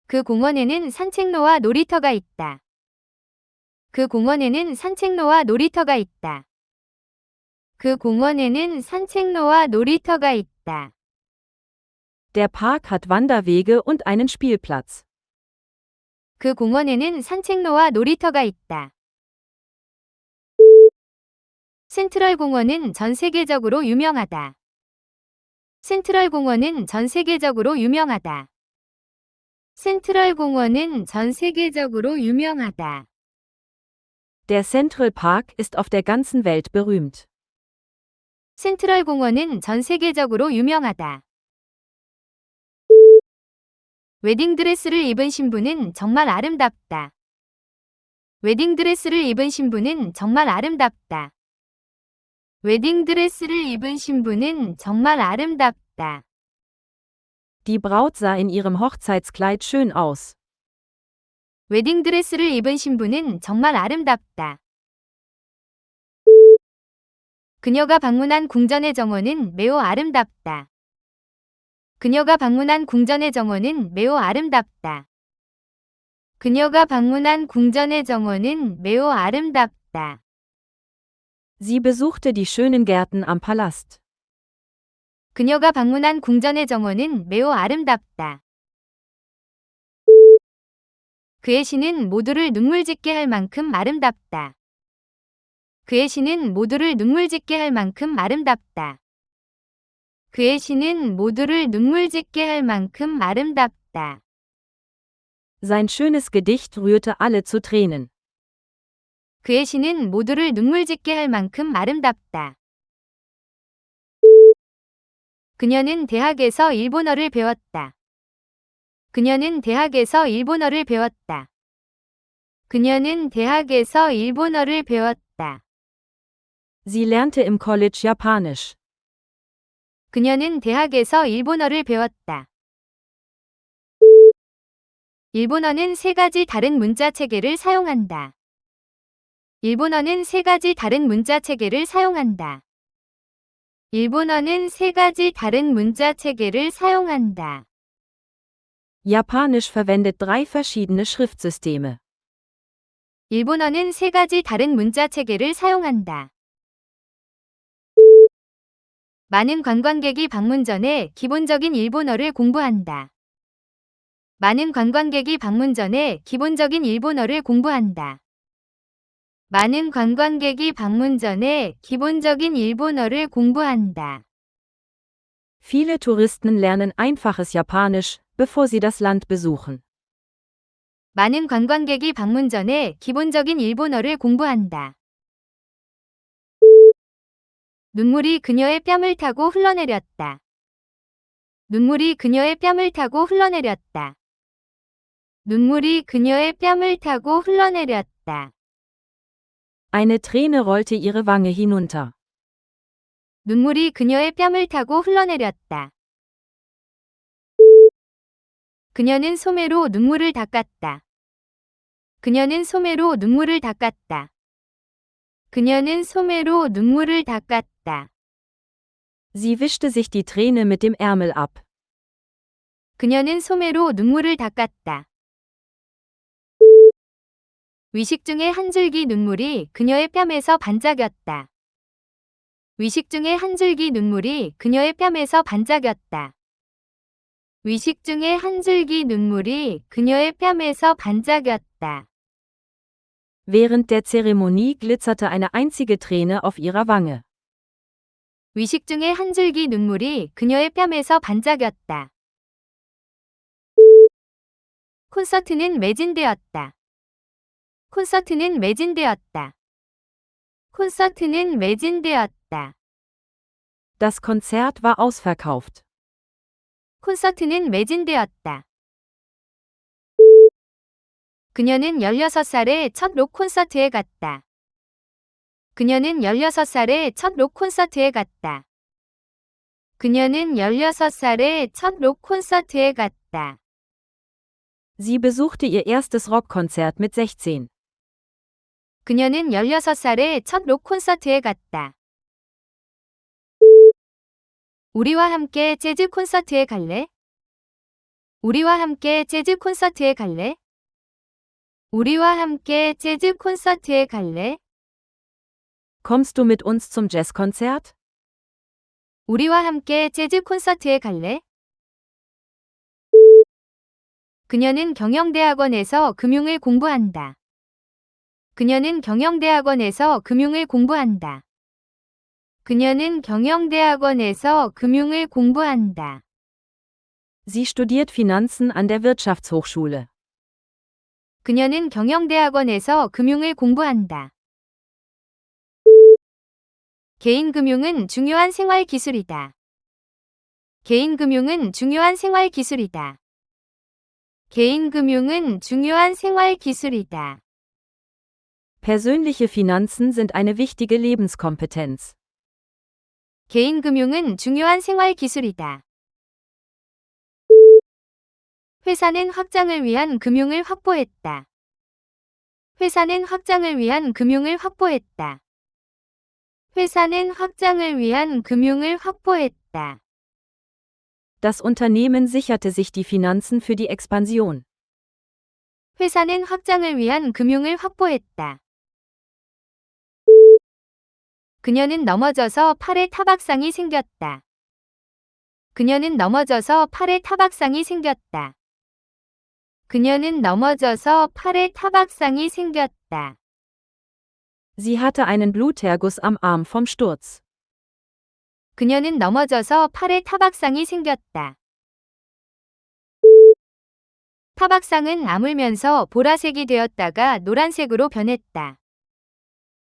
[SPEAKER 1] 그 공원에는 산책로와 놀이터가 있다. 그 공원에는 산책로와 놀이터가 있다. 그 공원에는 산책로와 놀이터가 있다.
[SPEAKER 2] Der Park hat Wanderwege und einen Spielplatz.
[SPEAKER 1] 그 공원에는 산책로와 놀이터가 있다. 센트럴 공원은 전 세계적으로 유명하다. 센트럴 공원은 전 세계적으로 유명하다. 센트럴 공원은 전 세계적으로 유명하다.
[SPEAKER 2] Der Central Park ist auf der ganzen Welt berühmt.
[SPEAKER 1] 센트럴 공원은 전 세계적으로 유명하다. 웨딩드레스를 입은 신부는 정말 아름답다. 웨딩드레스를 입은 신부는 정말 아름답다. 웨딩드레스를 입은 신부는 정말 아름답다.
[SPEAKER 2] Die Braut sah in ihrem Hochzeitskleid schön aus.
[SPEAKER 1] 웨딩드레스를 입은 신부는 정말 아름답다. 그녀가 방문한 궁전의 정원은 매우 아름답다. 그녀가 방문한 궁전의 정원은 매우 아름답다. 그녀가 방문한 궁전의 정원은 매우 아름답다.
[SPEAKER 2] Sie besuchte die schönen Gärten am Palast.
[SPEAKER 1] 그녀가 방문한 궁전의 정원은 매우 아름답다. 그의 시는 모두를 눈물짓게 할 만큼 아름답다. 그의 시는 모두를 눈물짓게 할 만큼 아름답다. 그의 시는 모두를 눈물짓게 할 만큼 아름답다.
[SPEAKER 2] Sein schönes Gedicht rührte alle zu Tränen.
[SPEAKER 1] 그의 시는 모두를 눈물짓게 할 만큼 아름답다. 그녀는 대학에서 일본어를 배웠다. 그녀는 대학에서 일본어를 배웠다. 그녀는 대학에서 일본어를 배웠다.
[SPEAKER 2] Sie lernte im College Japanisch.
[SPEAKER 1] 그녀는 대학에서 일본어를 배웠다. 일본어는 세 가지 다른 문자 체계를 사용한다. 일본어는 세 가지 다른 문자 체계를 사용한다. 일본어는 세 가지 다른 문자 체계를 사용한다.
[SPEAKER 2] Japanisch verwendet 3 verschiedene Schriftsysteme.
[SPEAKER 1] 일본어는 세 가지 다른 문자 체계를 사용한다. 많은 관광객이 방문 전에 기본적인 일본어를 공부한다. 많은 관광객이 방문 전에 기본적인 일본어를 공부한다. 많은 관광객이 방문 전에 기본적인 일본어를 공부한다.
[SPEAKER 2] Viele Touristen lernen einfaches Japanisch, bevor sie das Land besuchen.
[SPEAKER 1] 많은 관광객이 방문 전에 기본적인 일본어를 공부한다. 눈물이 그녀의 뺨을 타고 흘러내렸다. 눈물이 그녀의 뺨을 타고 흘러내렸다. 눈물이 그녀의 뺨을 타고 흘러내렸다.
[SPEAKER 2] Eine Träne rollte ihre Wange hinunter.
[SPEAKER 1] 눈물이 그녀의 뺨을 타고 흘러내렸다. 그녀는 소매로 눈물을 닦았다. 그녀는 소매로 눈물을 닦았다. 그녀는 소매로 눈물을 닦았다.
[SPEAKER 2] Sie wischte sich die Träne mit dem Ärmel ab.
[SPEAKER 1] 그녀는 소매로 눈물을 닦았다. 위식 중에 한 줄기 눈물이 그녀의 뺨에서 반짝였다. 위식 중에 한 줄기 눈물이 그녀의 뺨에서 반짝였다. 위식 중에 한 줄기 눈물이 그녀의 뺨에서 반짝였다.
[SPEAKER 2] Während der Zeremonie glitzerte eine einzige Träne auf ihrer Wange.
[SPEAKER 1] 위식 중에 한 줄기 눈물이 그녀의 뺨에서 반짝였다. 콘서트는 매진되었다. 콘서트는 매진되었다. 콘서트는 매진되었다.
[SPEAKER 2] Das Konzert war ausverkauft.
[SPEAKER 1] 콘서트는 매진되었다. 그녀는 16살에 첫 록 콘서트에 갔다. 그녀는 16살에 첫 록 콘서트에 갔다. 그녀는 16살에 첫 록 콘서트에 갔다.
[SPEAKER 2] Sie besuchte ihr erstes Rockkonzert mit 16.
[SPEAKER 1] 그녀는 16살에 첫 록 콘서트에 갔다. 우리와 함께 재즈 콘서트에 갈래? 우리와 함께 재즈 콘서트에 갈래? 우리와 함께 재즈 콘서트에 갈래?
[SPEAKER 2] Kommst du mit uns zum Jazzkonzert?
[SPEAKER 1] 우리와 함께 재즈 콘서트에 갈래? 그녀는 경영대학원에서 금융을 공부한다. 그녀는 경영대학원에서 금융을 공부한다. 그녀는 경영대학원에서 금융을 공부한다.
[SPEAKER 2] Sie studiert Finanzen an der Wirtschaftshochschule.
[SPEAKER 1] 그녀는 경영대학원에서 금융을 공부한다. 개인금융은 중요한 생활기술이다. 개인금융은 중요한 생활기술이다. 개인금융은 중요한 생활기술이다.
[SPEAKER 2] Persönliche Finanzen sind eine wichtige Lebenskompetenz.
[SPEAKER 1] 개인금융은 중요한 생활기술이다. 회사는 확장을 위한 금융을 확보했다. 회사는 확장을 위한 금융을 확보했다. 회사는 확장을 위한 금융을 확보했다.
[SPEAKER 2] Das Unternehmen sicherte sich die Finanzen für die Expansion.
[SPEAKER 1] 회사는 확장을 위한 금융을 확보했다. 그녀는 넘어져서 팔에 타박상이 생겼다. 그녀는 넘어져서 팔에 타박상이 생겼다. 그녀는 넘어져서 팔에 타박상이 생겼다.
[SPEAKER 2] Sie hatte einen Bluterguss am Arm vom Sturz.
[SPEAKER 1] 그녀는 넘어져서 팔에 타박상이 생겼다. 타박상은 아물면서 보라색이 되었다가 노란색으로 변했다.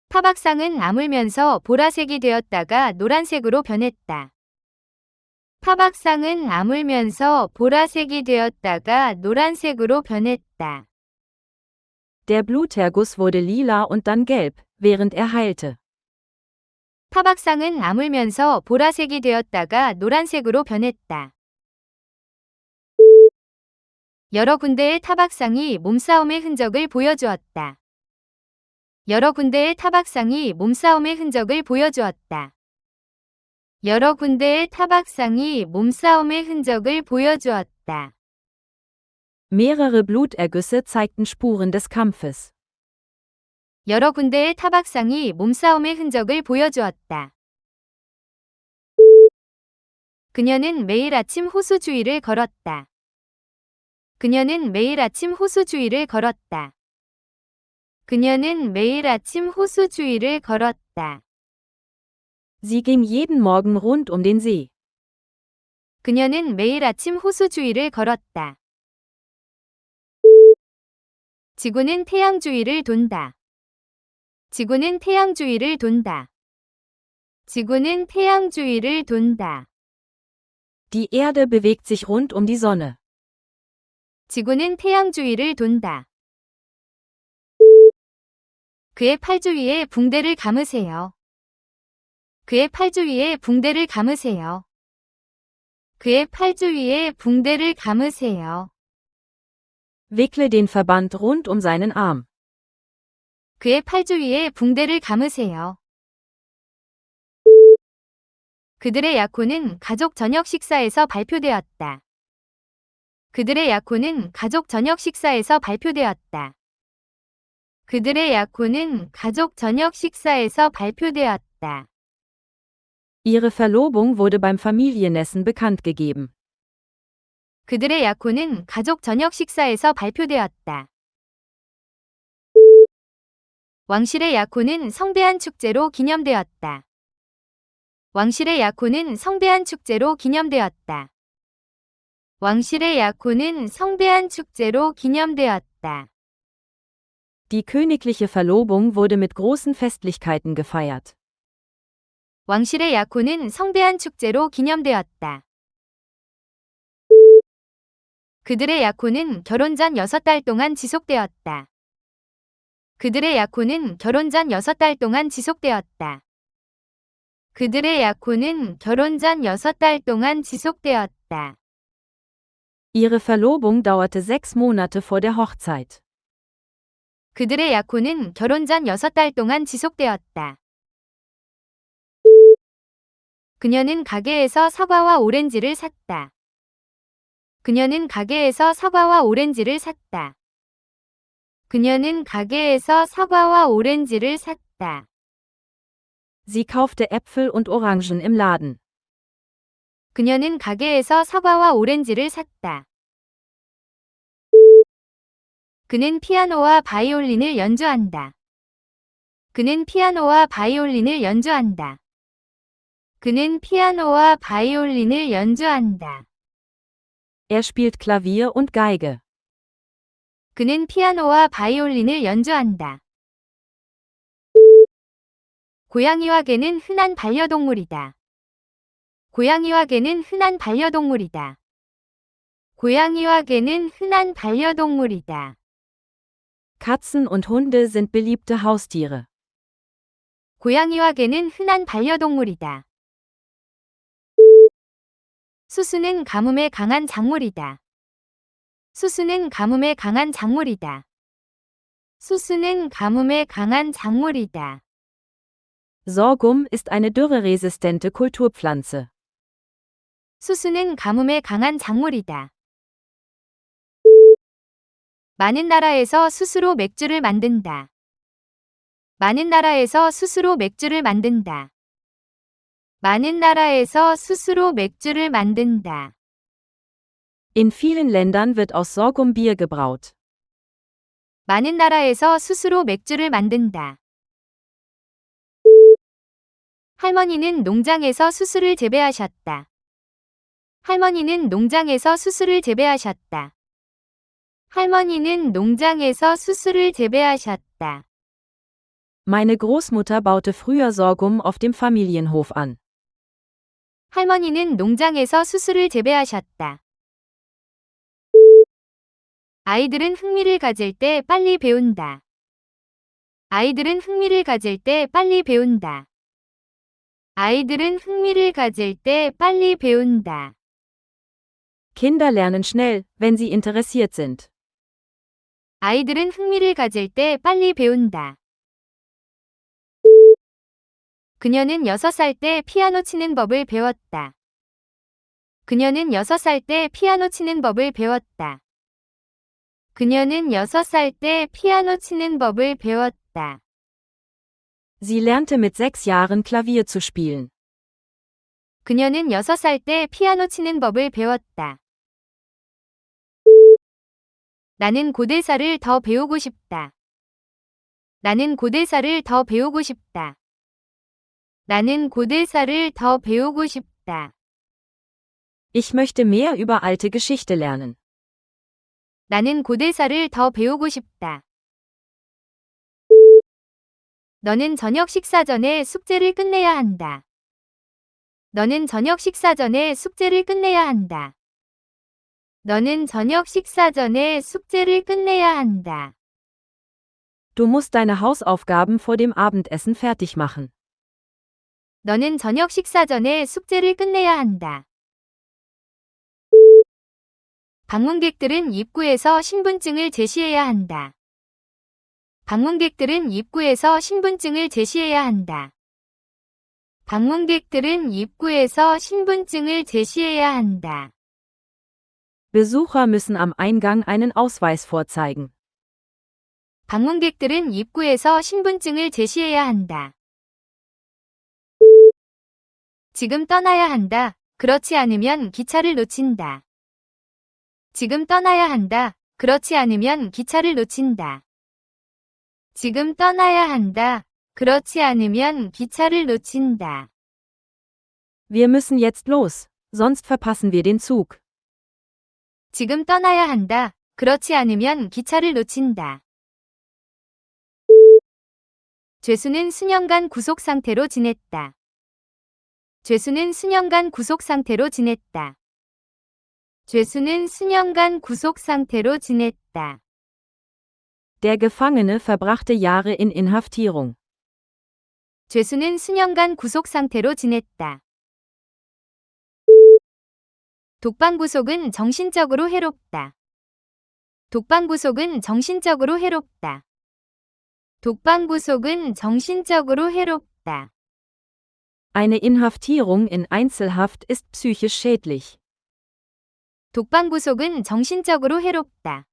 [SPEAKER 1] 타박상은 아물면서 보라색이 되었다가 노란색으로 변했다. 타박상은 아물면서 보라색이 되었다가 노란색으로 변했다.
[SPEAKER 2] Der Bluterguss wurde lila und dann gelb, während er heilte.
[SPEAKER 1] 타박상은 아물면서 보라색이 되었다가 노란색으로 변했다. 여러 군데의 타박상이 몸싸움의 흔적을 보여주었다. 여러 군데의 타박상이 몸싸움의 흔적을 보여주었다. 여러 군데의 타박상이 몸싸움의 흔적을 보여주었다.
[SPEAKER 2] Mehrere Blutergüsse zeigten Spuren des Kampfes.
[SPEAKER 1] 여러 군데의 타박상이 몸싸움의 흔적을 보여주었다. 그녀는 매일 아침 호수주의를 걸었다. 그녀는 매일 아침 호수주의를 걸었다. 그녀는 매일 아침 호수주의를 걸었다.
[SPEAKER 2] Sie ging jeden Morgen rund um den See.
[SPEAKER 1] 그녀는 매일 아침 호수주의를 걸었다. 지구는 태양주위를 돈다. 지구는 태양주위를 돈다. 지구는 태양주위를 돈다.
[SPEAKER 2] Die Erde bewegt sich rund um die Sonne.
[SPEAKER 1] 지구는 태양주위를 돈다. 그의 팔주위에 붕대를 감으세요. 그의 팔주위에 붕대를 감으세요. 그의 팔주위에 붕대를 감으세요.
[SPEAKER 2] Wickle den Verband rund um seinen Arm.
[SPEAKER 1] 그의 팔주위에 붕대를 감으세요. 그들의 약혼은 가족 저녁 식사에서 발표되었다. 그들의 약혼은 가족 저녁 식사에서 발표되었다. 그들의 약혼은 가족 저녁 식사에서 발표되었다.
[SPEAKER 2] Ihre Verlobung wurde beim Familienessen bekannt gegeben.
[SPEAKER 1] 그들의 약혼은 가족 저녁 식사에서 발표되었다. 왕실의 약혼은 성대한 축제로 기념되었다. 왕실의 약혼은 성대한 축제로 기념되었다. 왕실의 약혼은 성대한 축제로 기념되었다.
[SPEAKER 2] Die königliche Verlobung wurde mit großen Festlichkeiten gefeiert.
[SPEAKER 1] 왕실의 약혼은 성대한 축제로 기념되었다. 그들의 약혼은 결혼 전 6달 동안 지속되었다. 그들의 약혼은 결혼 전 6달 동안 지속되었다. 그들의 약혼은 결혼 전 6달 동안 지속되었다.
[SPEAKER 2] Ihre Verlobung dauerte 6 Monate vor der Hochzeit.
[SPEAKER 1] 그들의 약혼은 결혼 전 6달 동안 지속되었다. 그녀는 가게에서 사과와 오렌지를 샀다. 그녀는 가게에서 사과와 오렌지를 샀다. 그녀는 가게에서 사과와 오렌지를 샀다.
[SPEAKER 2] Sie kaufte Äpfel und Orangen im Laden.
[SPEAKER 1] 그녀는 가게에서 사과와 오렌지를 샀다. 그는 피아노와 바이올린을 연주한다. 그는 피아노와 바이올린을 연주한다. 그는 피아노와 바이올린을 연주한다.
[SPEAKER 2] Er spielt Klavier und Geige.
[SPEAKER 1] 그는 피아노와 바이올린을 연주한다. 고양이와 개는 흔한 반려동물이다. 고양이와 개는 흔한 반려동물이다. 고양이와 개는 흔한 반려동물이다.
[SPEAKER 2] Katzen und Hunde sind beliebte Haustiere.
[SPEAKER 1] 고양이와 개는 흔한 반려동물이다. 수수는 가뭄에 강한 작물이다. 수수는 가뭄에 강한 작물이다. 수수는 가뭄에 강한 작물이다.
[SPEAKER 2] Sorghum ist eine dürreresistente Kulturpflanze.
[SPEAKER 1] 수수는 가뭄에 강한 작물이다. 많은 나라에서 스스로 맥주를 만든다. 많은 나라에서 스스로 맥주를 만든다. 많은 나라에서 스스로 맥주를 만든다.
[SPEAKER 2] In vielen Ländern wird aus Sorghum Bier gebraut.
[SPEAKER 1] 많은 나라에서 스스로 맥주를 만든다. 할머니는 농장에서 수수를 재배하셨다. 할머니는 농장에서 수수를 재배하셨다. 할머니는 농장에서 수수를 재배하셨다.
[SPEAKER 2] Meine Großmutter baute früher Sorghum auf dem Familienhof an.
[SPEAKER 1] 할머니는 농장에서 수수를 재배하셨다. 아이들은 흥미를 가질 때 빨리 배운다. 아이들은 흥미를 가질 때 빨리 배운다. 아이들은 흥미를 가질 때 빨리 배운다.
[SPEAKER 2] Kinder lernen schnell, wenn sie interessiert sind.
[SPEAKER 1] 아이들은 흥미를 가질 때 빨리 배운다. 그녀는 6살 때 피아노 치는 법을 배웠다. 그녀는 6살 때 피아노 치는 법을 배웠다. 그녀는 6살 때 피아노 치는 법을 배웠다.
[SPEAKER 2] Sie lernte mit 6 Jahren Klavier zu spielen.
[SPEAKER 1] 그녀는 6살 때 피아노 치는 법을 배웠다. 나는 고대사를 더 배우고 싶다. 나는 고대사를 더 배우고 싶다. 나는 고대사를 더 배우고 싶다.
[SPEAKER 2] Ich möchte mehr über alte Geschichte lernen.
[SPEAKER 1] 나는 고대사를 더 배우고 싶다. 너는 저녁 식사 전에 숙제를 끝내야 한다. 너는 저녁 식사 전에 숙제를 끝내야 한다. 너는 저녁 식사 전에 숙제를 끝내야 한다.
[SPEAKER 2] Du musst deine Hausaufgaben vor dem Abendessen fertig machen.
[SPEAKER 1] 너는 저녁 식사 전에 숙제를 끝내야 한다. 방문객들은 입구에서 신분증을 제시해야 한다. 방문객들은 입구에서 신분증을 제시해야 한다. 방문객들은 입구에서 신분증을 제시해야 한다.
[SPEAKER 2] Besucher müssen am Eingang einen Ausweis vorzeigen.
[SPEAKER 1] 방문객들은 입구에서 신분증을 제시해야 한다. 지금 떠나야 한다. 그렇지 않으면 기차를 놓친다. 지금 떠나야 한다. 그렇지 않으면 기차를 놓친다. 지금 떠나야 한다. 그렇지 않으면 기차를 놓친다.
[SPEAKER 2] Wir müssen jetzt los, sonst verpassen wir den Zug.
[SPEAKER 1] 지금 떠나야 한다. 그렇지 않으면 기차를 놓친다. 죄수는 수년간 구속 상태로 지냈다. 죄수는 수년간 구속 상태로 지냈다. 죄수는 수년간 구속 상태로 지냈다.
[SPEAKER 2] Der Gefangene verbrachte Jahre in Inhaftierung.
[SPEAKER 1] 죄수는 수년간 구속 상태로 지냈다. 독방구속은 정신적으로 해롭다. 독방구속은 정신적으로 해롭다. 독방구속은 정신적으로 해롭다.
[SPEAKER 2] Eine Inhaftierung in Einzelhaft ist psychisch schädlich.
[SPEAKER 1] 독방구속은 정신적으로 해롭다.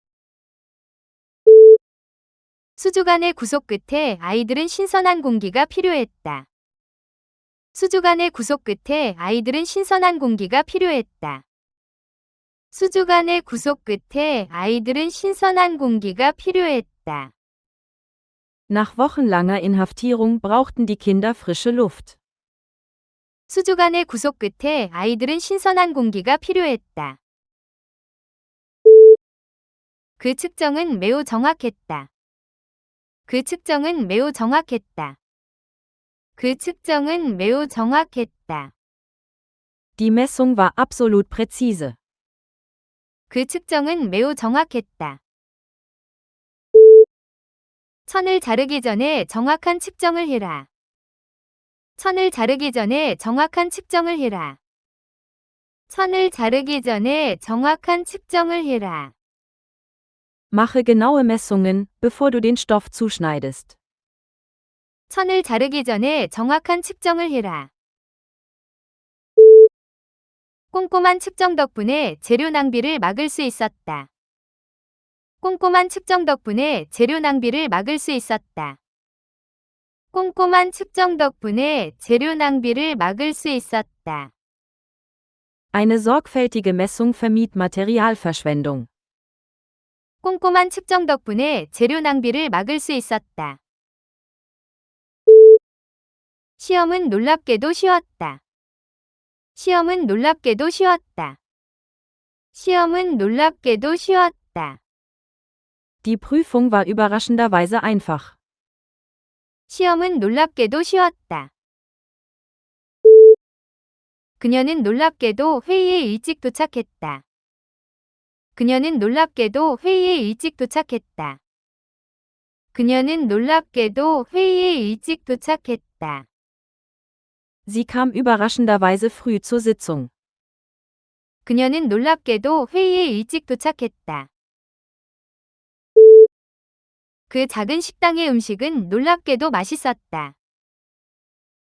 [SPEAKER 1] 수주간의 구속 끝에 아이들은 신선한 공기가 필요했다. 수주간의 구속 끝에 아이들은 신선한 공기가 필요했다. 수주간의 구속 끝에 아이들은 신선한 공기가 필요했다.
[SPEAKER 2] Nach wochenlanger Inhaftierung brauchten die Kinder frische Luft.
[SPEAKER 1] 수주간의 구속 끝에 아이들은 신선한 공기가 필요했다. 그 측정은 매우 정확했다. 그 측정은 매우 정확했다. 그 측정은 매우 정확했다.
[SPEAKER 2] Die Messung war absolut präzise.
[SPEAKER 1] 그 측정은 매우 정확했다. 천을 자르기 전에 정확한 측정을 해라. 천을 자르기 전에 정확한 측정을 해라. 천을 자르기 전에 정확한 측정을 해라.
[SPEAKER 2] Mache genaue Messungen, bevor du den Stoff zuschneidest.
[SPEAKER 1] 천을 자르기 전에 정확한 측정을 해라. 꼼꼼한 측정 덕분에 재료 낭비를 막을 수 있었다. 꼼꼼한 측정 덕분에 재료 낭비를 막을 수 있었다. 꼼꼼한 측정 덕분에 재료 낭비를 막을 수 있었다.
[SPEAKER 2] Eine sorgfältige Messung vermied Materialverschwendung.
[SPEAKER 1] 꼼꼼한 측정 덕분에 재료 낭비를 막을 수 있었다. 시험은 놀랍게도 쉬웠다. 시험은 놀랍게도 쉬웠다. 시험은 놀랍게도 쉬웠다.
[SPEAKER 2] Die Prüfung war überraschenderweise einfach.
[SPEAKER 1] 시험은 놀랍게도 쉬웠다. 그녀는 놀랍게도 회의에 일찍 도착했다. 그녀는 놀랍게도 회의에 일찍 도착했다. 그녀는 놀랍게도 회의에 일찍 도착했다.
[SPEAKER 2] Sie kam überraschenderweise früh zur Sitzung.
[SPEAKER 1] 그녀는 놀랍게도 회의에 일찍 도착했다. 그 작은 식당의 음식은 놀랍게도 맛있었다.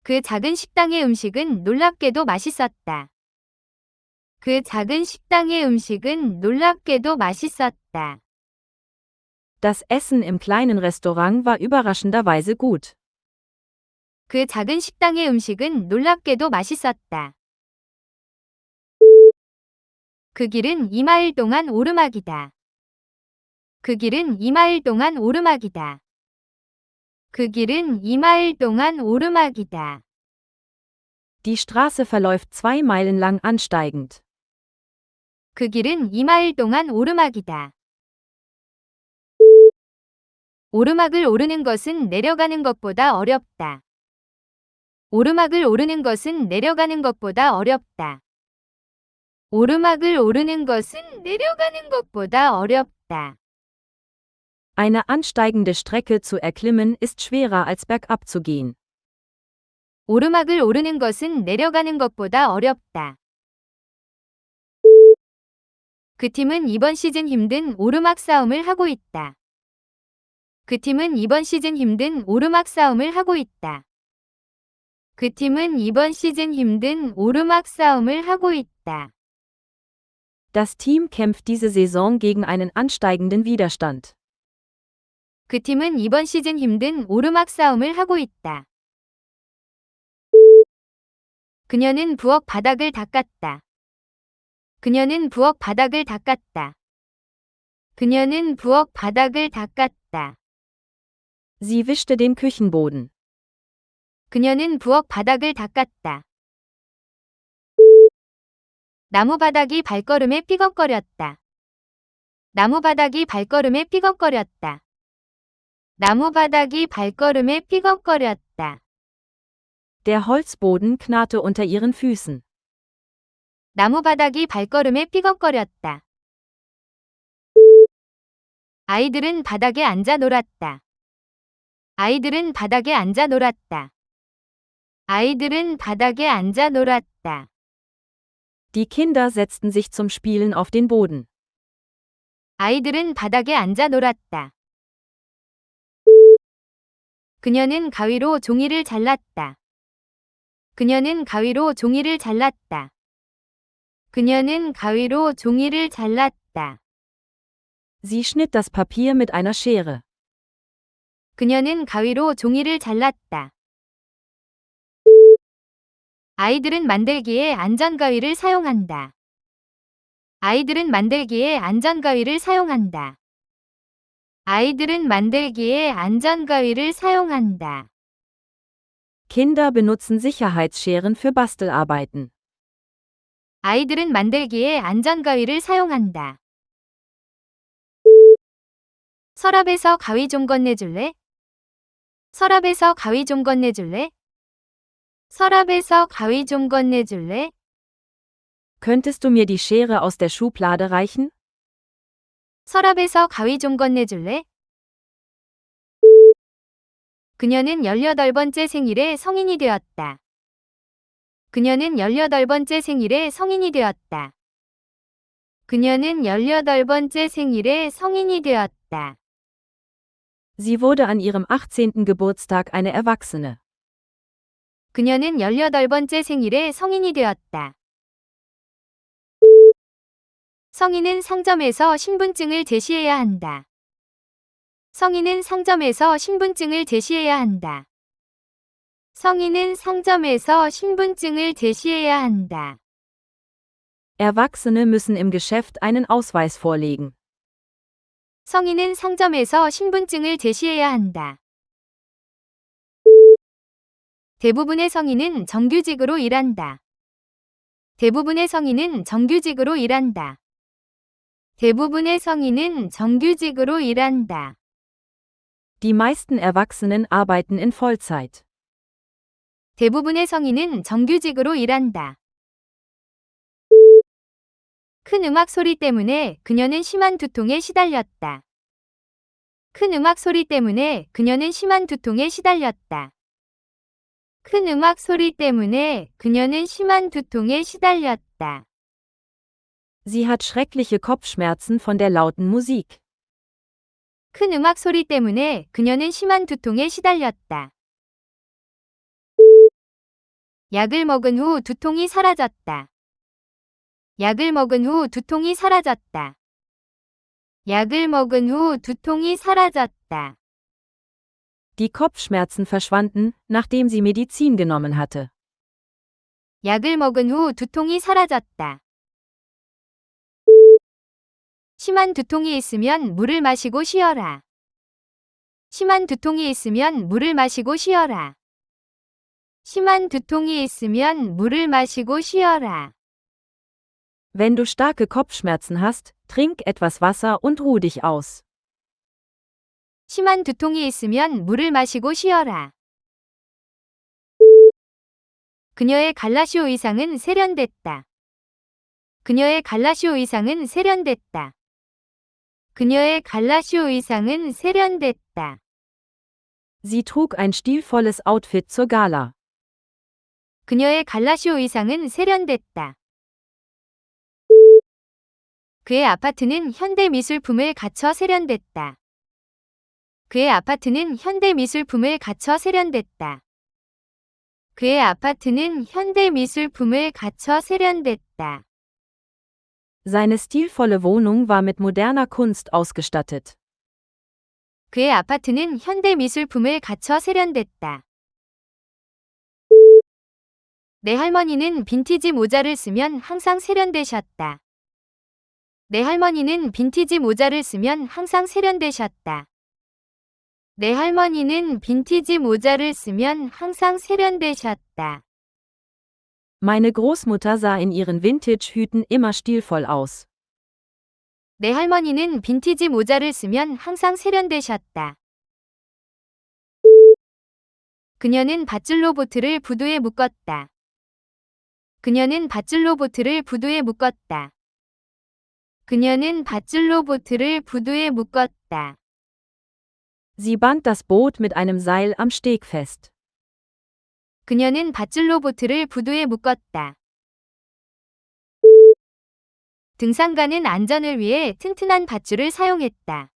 [SPEAKER 1] 그 작은 식당의 음식은 놀랍게도 맛있었다. 그 작은 식당의 음식은 놀랍게도 맛있었다.
[SPEAKER 2] Das Essen im kleinen Restaurant war überraschenderweise gut.
[SPEAKER 1] 그 작은 식당의 음식은 놀랍게도 맛있었다. 그 길은 2마일 동안 오르막이다. 그 길은 2마일 동안 오르막이다. 그 길은 2마일 동안 오르막이다.
[SPEAKER 2] Die Straße verläuft 2 Meilen lang ansteigend.
[SPEAKER 1] 그 길은 2마일 동안 오르막이다. 오르막을 오르는 것은 내려가는 것보다 어렵다. 오르막을 오르는 것은 내려가는 것보다 어렵다. 오르막을 오르는 것은 내려가는 것보다 어렵다.
[SPEAKER 2] Eine ansteigende Strecke zu erklimmen ist schwerer als bergab zu gehen.
[SPEAKER 1] 오르막을 오르는 것은 내려가는 것보다 어렵다. 그 팀은 이번 시즌 힘든 오르막 싸움을 하고 있다. 그 팀은 이번 시즌 힘든 오르막 싸움을 하고 있다. 그 팀은 이번 시즌 힘든 오르막 싸움을 하고 있다.
[SPEAKER 2] Das Team kämpft diese Saison gegen einen ansteigenden Widerstand.
[SPEAKER 1] 그 팀은 이번 시즌 힘든 오르막 싸움을 하고 있다. 그녀는 부엌 바닥을 닦았다. 그녀는 부엌 바닥을 닦았다. 그녀는 부엌 바닥을 닦았다.
[SPEAKER 2] Sie wischte den Küchenboden.
[SPEAKER 1] 그녀는 부엌 바닥을 닦았다. 나무 바닥이 발걸음에 삐걱거렸다. 나무 바닥이 발걸음에 삐걱거렸다. 나무 바닥이 발걸음에 삐걱거렸다.
[SPEAKER 2] Der Holzboden knarrte unter ihren Füßen.
[SPEAKER 1] 나무 바닥이 발걸음에 삐걱거렸다. 아이들은 바닥에 앉아 놀았다. 아이들은 바닥에 앉아 놀았다. 아이들은 바닥에 앉아 놀았다.
[SPEAKER 2] Die Kinder setzten sich zum Spielen auf den Boden.
[SPEAKER 1] 아이들은 바닥에 앉아 놀았다. 그녀는 가위로 종이를 잘랐다. 그녀는 가위로 종이를 잘랐다. 그녀는 가위로 종이를 잘랐다.
[SPEAKER 2] Sie schnitt das Papier mit einer Schere.
[SPEAKER 1] 그녀는 가위로 종이를 잘랐다. 아이들은 만들기에 안전가위를 사용한다. 아이들은 만들기에 안전가위를 사용한다. 아이들은 만들기에 안전가위를 사용한다.
[SPEAKER 2] Kinder benutzen Sicherheitsscheren für Bastelarbeiten.
[SPEAKER 1] 아이들은 만들기에 안전가위를 사용한다. 서랍에서 가위 좀 건네줄래? 서랍에서 가위 좀 건네줄래? 서랍에서 가위 좀 건네줄래?
[SPEAKER 2] Könntest du mir die Schere aus der Schublade reichen?
[SPEAKER 1] 서랍에서 가위 좀 건네줄래? 그녀는 18번째 생일에 성인이 되었다. 그녀는 18번째 생일에 성인이 되었다. 그녀는 18번째 생일에 성인이 되었다.
[SPEAKER 2] Sie wurde an ihrem 18. Geburtstag eine Erwachsene.
[SPEAKER 1] 그녀는 18번째 생일에 성인이 되었다. 성인은 상점에서 신분증을 제시해야 한다. 성인은 상점에서 신분증을 제시해야 한다. 성인은 상점에서 신분증을 제시해야 한다.
[SPEAKER 2] Erwachsene müssen im Geschäft einen Ausweis vorlegen.
[SPEAKER 1] 성인은 상점에서 신분증을 제시해야 한다. 대부분의 성인은 정규직으로 일한다. 대부분의 성인은 정규직으로 일한다. 대부분의 성인은 정규직으로 일한다.
[SPEAKER 2] Die meisten Erwachsenen arbeiten in Vollzeit.
[SPEAKER 1] 대부분의 성인은 정규직으로 일한다. 큰 음악 소리 때문에 그녀는 심한 두통에 시달렸다. 큰 음악 소리 때문에 그녀는 심한 두통에 시달렸다. 큰 음악 소리 때문에 그녀는 심한 두통에 시달렸다.
[SPEAKER 2] Sie hat schreckliche Kopfschmerzen von der lauten Musik.
[SPEAKER 1] 큰 음악 소리 때문에 그녀는 심한 두통에 시달렸다. 약을 먹은 후 두통이 사라졌다. 약을 먹은 후 두통이 사라졌다. 약을 먹은 후 두통이 사라졌다.
[SPEAKER 2] Die Kopfschmerzen verschwanden, nachdem sie Medizin genommen hatte.
[SPEAKER 1] 약을 먹은 후 두통이 사라졌다. 심한 두통이 있으면 물을 마시고 쉬어라. 심한 두통이 있으면 물을 마시고 쉬어라. 심한 두통이 있으면 물을 마시고 쉬어라.
[SPEAKER 2] Wenn du starke Kopfschmerzen hast, trink etwas Wasser und ruh dich aus.
[SPEAKER 1] 심한 두통이 있으면 물을 마시고 쉬어라. 그녀의 갈라시오 의상은 세련됐다. 그녀의 갈라시오 의상은 세련됐다. 그녀의 갈라시오 의상은 세련됐다.
[SPEAKER 2] Sie trug ein stilvolles Outfit zur Gala.
[SPEAKER 1] 그녀의 갈라시오 의상은 세련됐다. 그의 아파트는 현대 미술품을 갖춰 세련됐다. 그의 아파트는 현대 미술품을 갖춰 세련됐다. 그의 아파트는 현대 미술품을 갖춰 세련됐다.
[SPEAKER 2] Seine stilvolle Wohnung war mit moderner Kunst ausgestattet.
[SPEAKER 1] 그의 아파트는 현대 미술품을 갖춰 세련됐다. 내 할머니는 빈티지 모자를 쓰면 항상 세련되셨다. 내 할머니는 빈티지 모자를 쓰면 항상 세련되셨다. 내 할머니는 빈티지 모자를 쓰면 항상 세련되셨다.
[SPEAKER 2] Meine Großmutter sah in ihren Vintage-Hüten immer stilvoll aus.
[SPEAKER 1] 내 할머니는 빈티지 모자를 쓰면 항상 세련되셨다. 그녀는 밧줄로 보트를 부두에 묶었다. 그녀는 밧줄로 보트를 부두에 묶었다. 그녀는 밧줄로 보트를 부두에 묶었다.
[SPEAKER 2] Sie band das Boot mit einem Seil am Steg fest.
[SPEAKER 1] 그녀는 밧줄로 보트를 부두에 묶었다. 등산가는 안전을 위해 튼튼한 밧줄을 사용했다.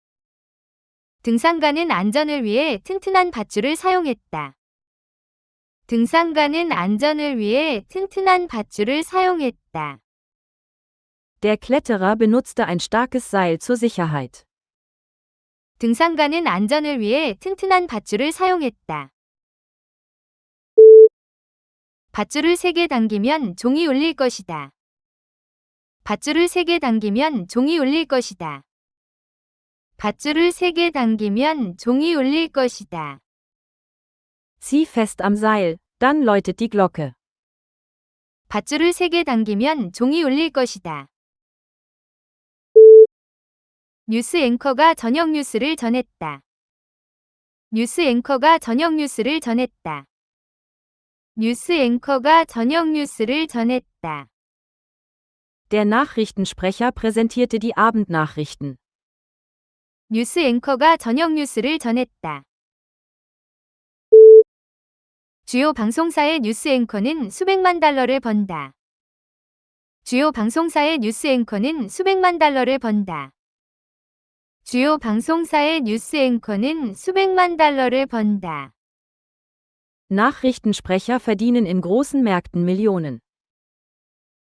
[SPEAKER 1] 등산가는 안전을 위해 튼튼한 밧줄을 사용했다. 등산가는 안전을 위해 튼튼한 밧줄을 사용했다.
[SPEAKER 2] Der Kletterer benutzte ein starkes Seil zur Sicherheit.
[SPEAKER 1] 등산가는 안전을 위해 튼튼한 밧줄을 사용했다. 밧줄을 세게 당기면 종이 울릴 것이다. 밧줄을 세게 당기면 종이 울릴 것이다. 밧줄을 세게 당기면 종이 울릴 것이다.
[SPEAKER 2] Zieh fest am Seil, dann läutet die Glocke.
[SPEAKER 1] 밧줄을 세게 당기면 종이 울릴 것이다. 뉴스 앵커가 저녁 뉴스를 전했다. 뉴스 앵커가 저녁 뉴스를 전했다. 뉴스 앵커가 저녁 뉴스를 전했다.
[SPEAKER 2] Der Nachrichtensprecher präsentierte die Abendnachrichten.
[SPEAKER 1] 뉴스 앵커가 저녁 뉴스를 전했다. 주요 방송사의 뉴스 앵커는 수백만 달러를 번다. 주요 방송사의 뉴스 앵커는 수백만 달러를 번다. 주요 방송사의 뉴스 앵커는 수백만 달러를 번다.
[SPEAKER 2] Nachrichtensprecher verdienen in großen Märkten Millionen.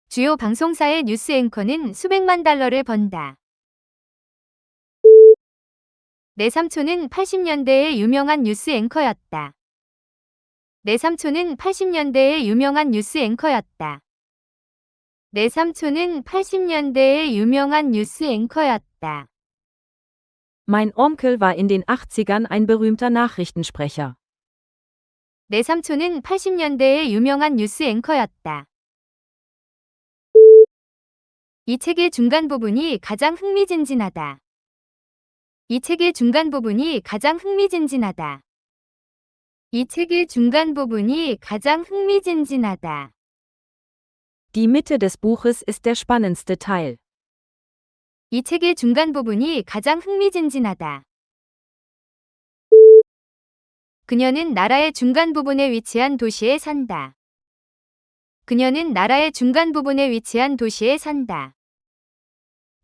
[SPEAKER 1] 주요 방송사의 뉴스 앵커는 수백만 달러를 번다. 내 삼촌은 80년대의 유명한 뉴스 앵커였다. 내 삼촌은 80년대의 유명한 뉴스 앵커였다. 내 삼촌은 80년대의 유명한 뉴스 앵커였다.
[SPEAKER 2] Mein Onkel war in den 80ern ein berühmter Nachrichtensprecher.
[SPEAKER 1] 내 삼촌은 80년대의 유명한 뉴스 앵커였다. 이 책의 중간 부분이 가장 흥미진진하다. 이 책의 중간 부분이 가장 흥미진진하다. 이 책의 중간 부분이 가장 흥미진진하다.
[SPEAKER 2] Die Mitte des Buches ist der spannendste Teil.
[SPEAKER 1] 이 책의 중간 부분이 가장 흥미진진하다. 그녀는 나라의 중간 부분에 위치한 도시에 산다. 그녀는 나라의 중간 부분에 위치한 도시에 산다.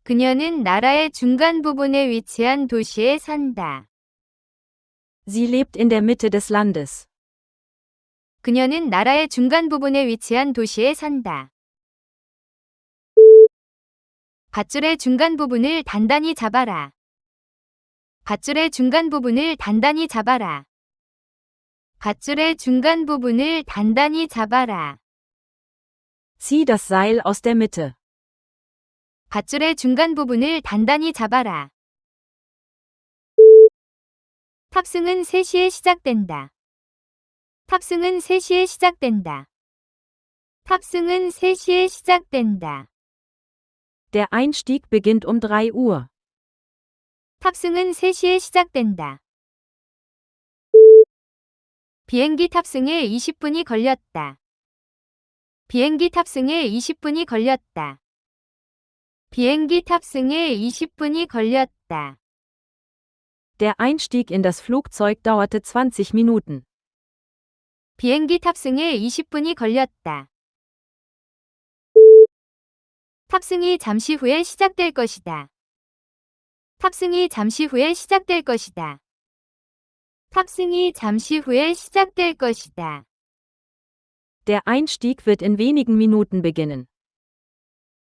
[SPEAKER 1] 그녀는 나라의 중간 부분에 위치한 도시에 산다.
[SPEAKER 2] Sie lebt in der Mitte des Landes.
[SPEAKER 1] 그녀는 나라의 중간 부분에 위치한 도시에 산다. 밧줄의 중간 부분을 단단히 잡아라. 밧줄의 중간 부분을 단단히 잡아라. 밧줄의 중간 부분을 단단히 잡아라.
[SPEAKER 2] Zieh das Seil aus der Mitte.
[SPEAKER 1] 밧줄의 중간 부분을 단단히 잡아라. 탑승은 3시에 시작된다. 탑승은 3시에 시작된다. 탑승은 3시에 시작된다.
[SPEAKER 2] Der Einstieg beginnt um 3 Uhr.
[SPEAKER 1] 탑승은 3시에 시작된다. 비행기 탑승에 20분이 걸렸다. 비행기 탑승에 20분이 걸렸다. 비행기 탑승에 20분이 걸렸다.
[SPEAKER 2] Der Einstieg in das Flugzeug dauerte 20 Minuten.
[SPEAKER 1] 비행기 탑승에 20분이 걸렸다. 탑승이 잠시 후에 시작될 것이다. 탑승이 잠시 후에 시작될 것이다. 탑승이 잠시 후에 시작될 것이다.
[SPEAKER 2] Der Einstieg wird in wenigen Minuten beginnen.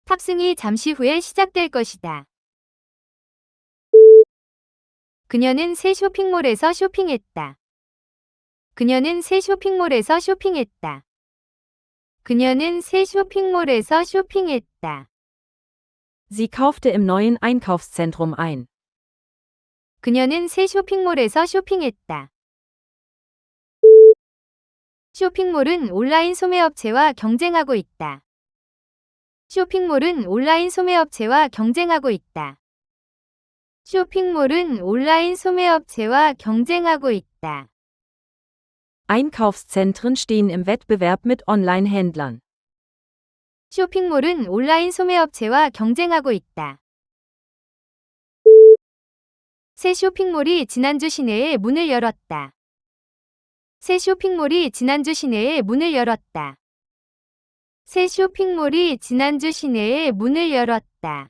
[SPEAKER 1] 탑승이 잠시 후에 시작될 것이다. 그녀는 새 쇼핑몰에서 쇼핑했다. 그녀는 새 쇼핑몰에서 쇼핑했다. 그녀는 새 쇼핑몰에서 쇼핑했다.
[SPEAKER 2] Sie kaufte im neuen Einkaufszentrum ein.
[SPEAKER 1] 그녀는 새 쇼핑몰에서 쇼핑했다. 쇼핑몰은 온라인 소매업체와 경쟁하고 있다. 쇼핑몰은 온라인 소매업체와 경쟁하고 있다. 쇼핑몰은 온라인 소매업체와 경쟁하고 있다.
[SPEAKER 2] Einkaufszentren stehen im Wettbewerb mit Online-Händlern.
[SPEAKER 1] 쇼핑몰은 온라인 소매업체와 경쟁하고 있다. 새 쇼핑몰이 지난주 시내에 문을 열었다. 새 쇼핑몰이 지난주 시내에 문을 열었다. 새 쇼핑몰이 지난주 시내에 문을 열었다.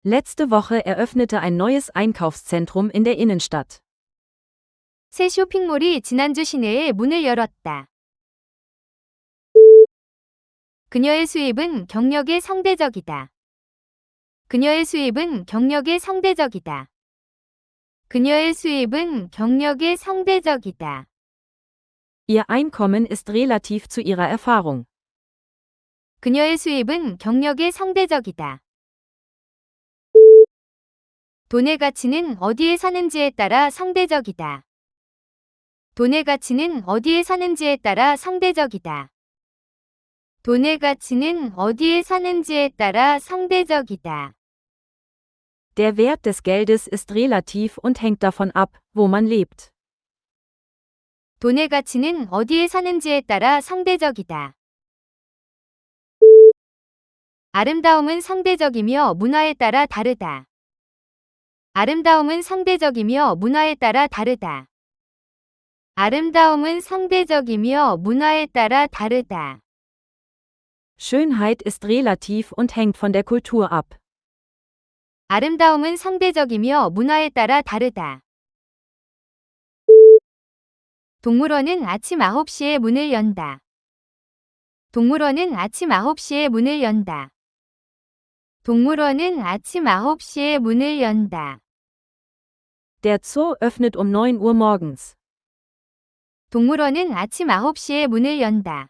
[SPEAKER 2] Letzte Woche eröffnete ein neues Einkaufszentrum in der Innenstadt.
[SPEAKER 1] 새 쇼핑몰이 지난주 시내에 문을 열었다. 그녀의 수입은 경력에 상대적이다. 그녀의 수입은 경력에 상대적이다. 그녀의 수입은 경력에 상대적이다.
[SPEAKER 2] Ihr Einkommen ist relativ zu ihrer Erfahrung.
[SPEAKER 1] 그녀의 수입은 경력에 상대적이다. 돈의 가치는 어디에 사는지에 따라 상대적이다. 돈의 가치는 어디에 사는지에 따라 상대적이다. 돈의 가치는 어디에 사는지에 따라 상대적이다.
[SPEAKER 2] Der Wert des Geldes ist relativ und hängt davon ab, wo man lebt.
[SPEAKER 1] 돈의 가치는 어디에 사는지에 따라 상대적이다. 아름다움은 상대적이며 문화에 따라 다르다. 아름다움은 상대적이며 문화에 따라 다르다. 아름다움은 상대적이며 문화에 따라 다르다.
[SPEAKER 2] Schönheit ist relativ und hängt von der Kultur ab.
[SPEAKER 1] 아름다움은 상대적이며 문화에 따라 다르다. 동물원은 아침 9시에 문을 연다. 동물원은 아침 9시에 문을 연다. 동물원은 아침 9시에 문을 연다.
[SPEAKER 2] Der Zoo öffnet um 9 Uhr morgens.
[SPEAKER 1] 동물원은 아침 9시에 문을 연다.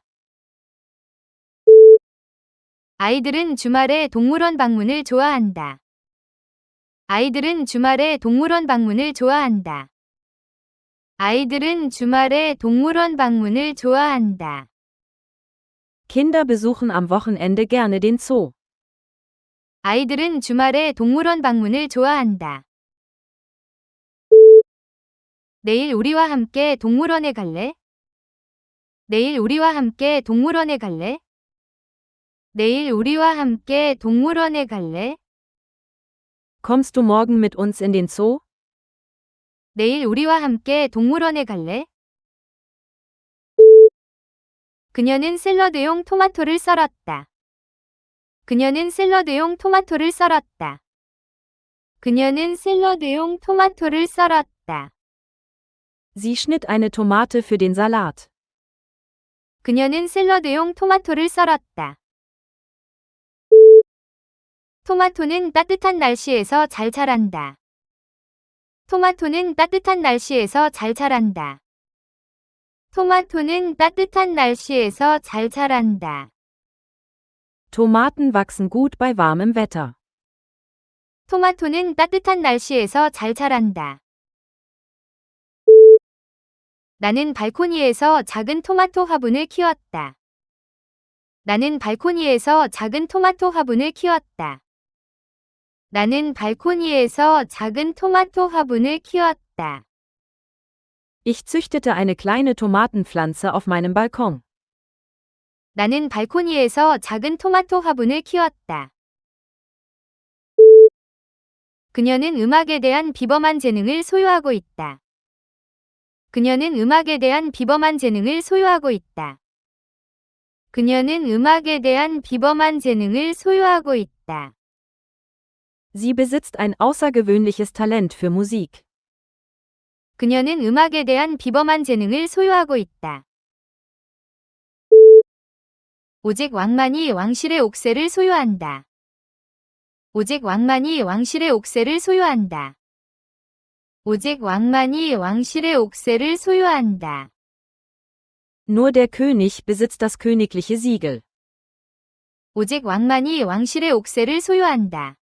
[SPEAKER 1] 아이들은 주말에 동물원 방문을 좋아한다. 아이들은 주말에 동물원 방문을 좋아한다. 아이들은 주말에 동물원 방문을 좋아한다.
[SPEAKER 2] Kinder besuchen am Wochenende gerne den Zoo.
[SPEAKER 1] 아이들은 주말에 동물원 방문을 좋아한다. 내일 우리와 함께 동물원에 갈래? 내일 우리와 함께 동물원에 갈래? 내일 우리와 함께 동물원에 갈래?
[SPEAKER 2] Kommst du morgen mit uns in den Zoo?
[SPEAKER 1] 내일 우리와 함께 동물원에 갈래? 그녀는 샐러드용 토마토를 썰었다. 그녀는 샐러드용 토마토를 썰었다. 그녀는 샐러드용 토마토를 썰었다.
[SPEAKER 2] Sie schnitt eine Tomate für den Salat.
[SPEAKER 1] 그녀는 샐러드용 토마토를 썰었다. 토마토는 따뜻한 날씨에서 잘 자란다. 토마토는 따뜻한 날씨에서 잘 자란다. 토마토는 따뜻한 날씨에서 잘 자란다.
[SPEAKER 2] Tomaten wachsen gut bei warmem Wetter.
[SPEAKER 1] 토마토는 따뜻한 날씨에서 잘 자란다. 나는 발코니에서 작은 토마토 화분을 키웠다. 나는 발코니에서 작은 토마토 화분을 키웠다. 나는 발코니에서 작은 토마토 화분을 키웠다.
[SPEAKER 2] Ich züchtete eine kleine Tomatenpflanze auf meinem Balkon.
[SPEAKER 1] 나는 발코니에서 작은 토마토 화분을 키웠다. 그녀는 음악에 대한 비범한 재능을 소유하고 있다. 그녀는 음악에 대한 비범한 재능을 소유하고 있다. 그녀는 음악에 대한 비범한 재능을 소유하고 있다.
[SPEAKER 2] Sie besitzt ein außergewöhnliches Talent für Musik.
[SPEAKER 1] 그녀는 음악에 대한 비범한 재능을 소유하고 있다. 오직 왕만이 왕실의 옥새를 소유한다. 오직 왕만이 왕실의 옥새를 소유한다. 오직 왕만이 왕실의 옥새를 소유한다.
[SPEAKER 2] Nur der König besitzt das königliche Siegel.
[SPEAKER 1] 오직 왕만이 왕실의 옥새를 소유한다.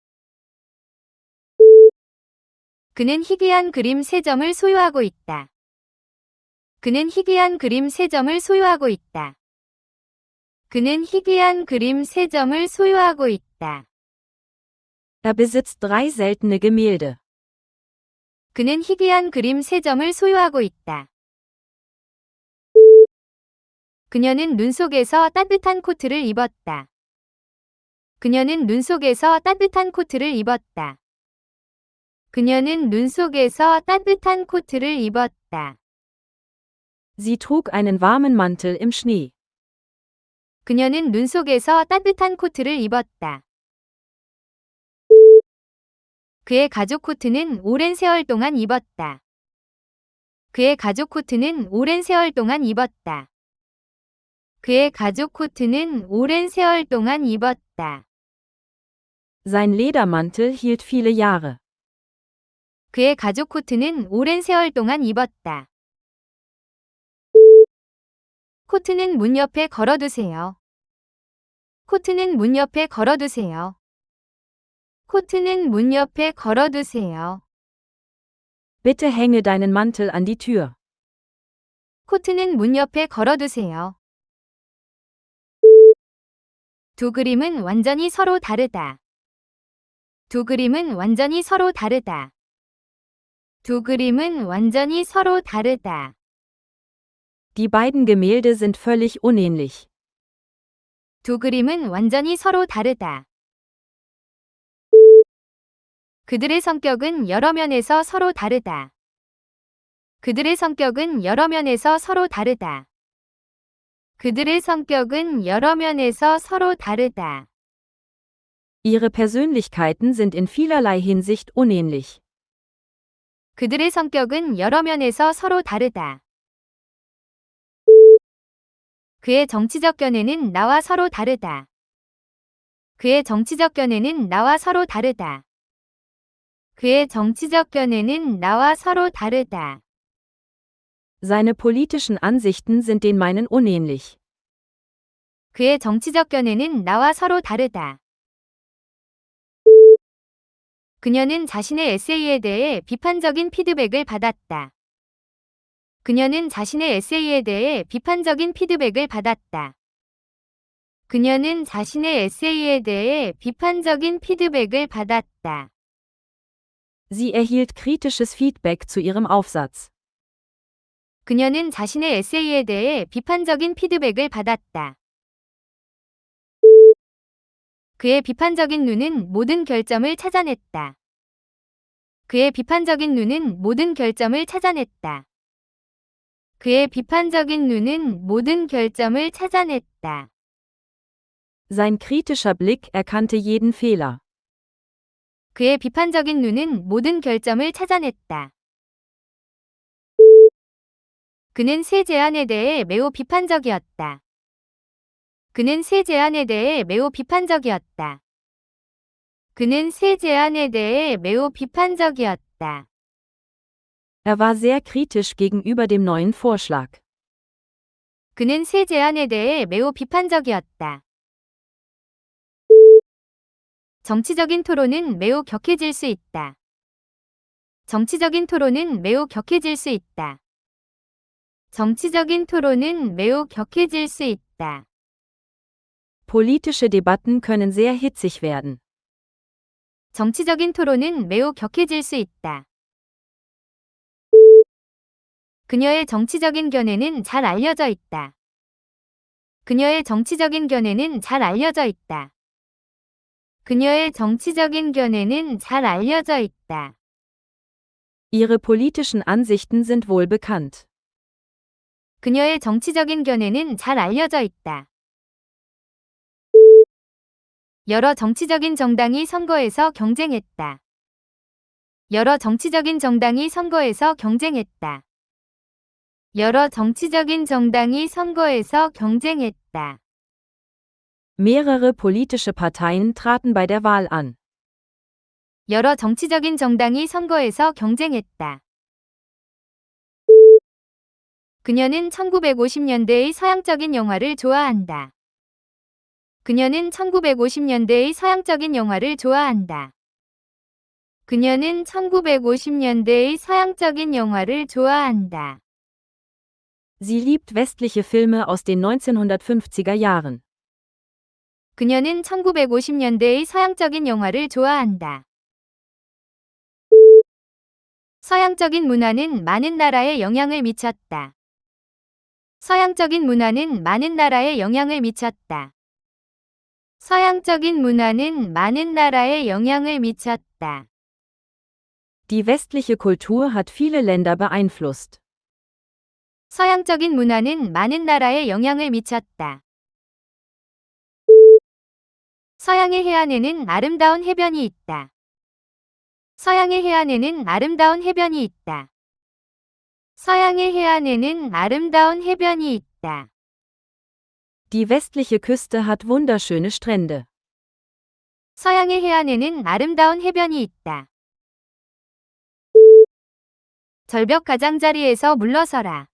[SPEAKER 1] 그는 희귀한 그림 3점을 소유하고 있다. 그는 희귀한 그림 3점을 소유하고 있다. 그는 희귀한 그림 3점을 소유하고 있다.
[SPEAKER 2] Er besitzt 3 seltene Gemälde.
[SPEAKER 1] 그는 희귀한 그림 3점을 소유하고 있다. 그녀는 눈 속에서 따뜻한 코트를 입었다. 그녀는 눈 속에서 따뜻한 코트를 입었다. 그녀는 눈 속에서 따뜻한 코트를 입었다.
[SPEAKER 2] Sie trug einen warmen Mantel im Schnee.
[SPEAKER 1] 그녀는 눈 속에서 따뜻한 코트를 입었다. 그의 가죽 코트는 오랜 세월 동안 입었다. 그의 가죽 코트는 오랜 세월 동안 입었다. 그의 가죽 코트는 오랜 세월 동안 입었다.
[SPEAKER 2] Sein Ledermantel hielt viele Jahre.
[SPEAKER 1] 그의 가죽 코트는 오랜 세월 동안 입었다. 코트는 문 옆에 걸어두세요. 코트는 문 옆에 걸어두세요. 코트는 문 옆에 걸어두세요.
[SPEAKER 2] Bitte hänge deinen Mantel an die Tür.
[SPEAKER 1] 코트는 문 옆에 걸어두세요. 두 그림은 완전히 서로 다르다. 두 그림은 완전히 서로 다르다. 두 그림은 완전히 서로 다르다.
[SPEAKER 2] Die beiden Gemälde sind völlig unähnlich.
[SPEAKER 1] 두 그림은 완전히 서로 다르다. 그들의 성격은 여러 면에서 서로 다르다. 그들의 성격은 여러 면에서 서로 다르다. 그들의 성격은 여러 면에서 서로 다르다.
[SPEAKER 2] Ihre Persönlichkeiten sind in vielerlei Hinsicht unähnlich.
[SPEAKER 1] 그들의 성격은 여러 면에서 서로 다르다. 그의 정치적 견해는 나와 서로 다르다. 그의 정치적 견해는 나와 서로 다르다. 그의 정치적 견해는 나와 서로 다르다.
[SPEAKER 2] Seine politischen Ansichten sind den meinen unähnlich.
[SPEAKER 1] 그의 정치적 견해는 나와 서로 다르다. 그녀는 자신의 에세이에 대해 비판적인 피드백을 받았다. 그녀는 자신의 에세이에 대해 비판적인 피드백을 받았다. 그녀는 자신의 에세이에 대해 비판적인 피드백을 받았다.
[SPEAKER 2] Sie erhielt kritisches Feedback zu ihrem Aufsatz.
[SPEAKER 1] 그녀는 자신의 에세이에 대해 비판적인 피드백을 받았다. 그의 비판적인 눈은 모든 결점을 찾아냈다. 그의 비판적인 눈은 모든 결점을 찾아냈다. 그의 비판적인 눈은 모든 결점을 찾아냈다.
[SPEAKER 2] Sein kritischer Blick erkannte jeden Fehler.
[SPEAKER 1] 그의 비판적인 눈은 모든 결점을 찾아냈다. 그는 새 제안에 대해 매우 비판적이었다. 그는 새 제안에 대해 매우 비판적이었다. 그는 새 제안에 대해 매우 비판적이었다.
[SPEAKER 2] Er war sehr kritisch gegenüber dem neuen Vorschlag.
[SPEAKER 1] 그는 새 제안에 대해 매우 비판적이었다. 정치적인 토론은 매우 격해질 수 있다. 정치적인 토론은 매우 격해질 수 있다. 정치적인 토론은 매우 격해질 수 있다.
[SPEAKER 2] Politische Debatten können sehr hitzig werden.
[SPEAKER 1] 정치적인 토론은 매우 격해질 수 있다. 그녀의 정치적인 견해는 잘 알려져 있다. 그녀의 정치적인 견해는 잘 알려져 있다. 그녀의 정치적인 견해는 잘 알려져 있다.
[SPEAKER 2] Ihre politischen Ansichten sind wohl bekannt.
[SPEAKER 1] 그녀의 정치적인 견해는 잘 알려져 있다. 여러 정치적인 정당이 선거에서 경쟁했다. 여러 정치적인 정당이 선거에서 경쟁했다. 여러 정치적인 정당이 선거에서 경쟁했다.
[SPEAKER 2] Mehrere politische Parteien traten bei der Wahl an.
[SPEAKER 1] 여러 정치적인 정당이 선거에서 경쟁했다. 그녀는 1950년대의 서양적인 영화를 좋아한다. 그녀는 1950년대의 서양적인 영화를 좋아한다. 그녀는 1950년대의 서양적인 영화를 좋아한다.
[SPEAKER 2] Sie liebt westliche Filme aus den 1950er Jahren.
[SPEAKER 1] 그녀는 1950년대의 서양적인 영화를 좋아한다. 서양적인 문화는 많은 나라에 영향을 미쳤다. 서양적인 문화는 많은 나라에 영향을 미쳤다. 서양적인 문화는 많은 나라에 영향을 미쳤다.
[SPEAKER 2] Die westliche Kultur hat viele Länder beeinflusst.
[SPEAKER 1] 서양적인 문화는 많은 나라에 영향을 미쳤다. 서양의 해안에는 아름다운 해변이 있다. 서양의 해안에는 아름다운 해변이 있다. 서양의 해안에는 아름다운 해변이 있다.
[SPEAKER 2] Die westliche Küste hat wunderschöne Strände.
[SPEAKER 1] 서양의 해안에는 아름다운 해변이 있다. 절벽 가장자리에서 물러서라.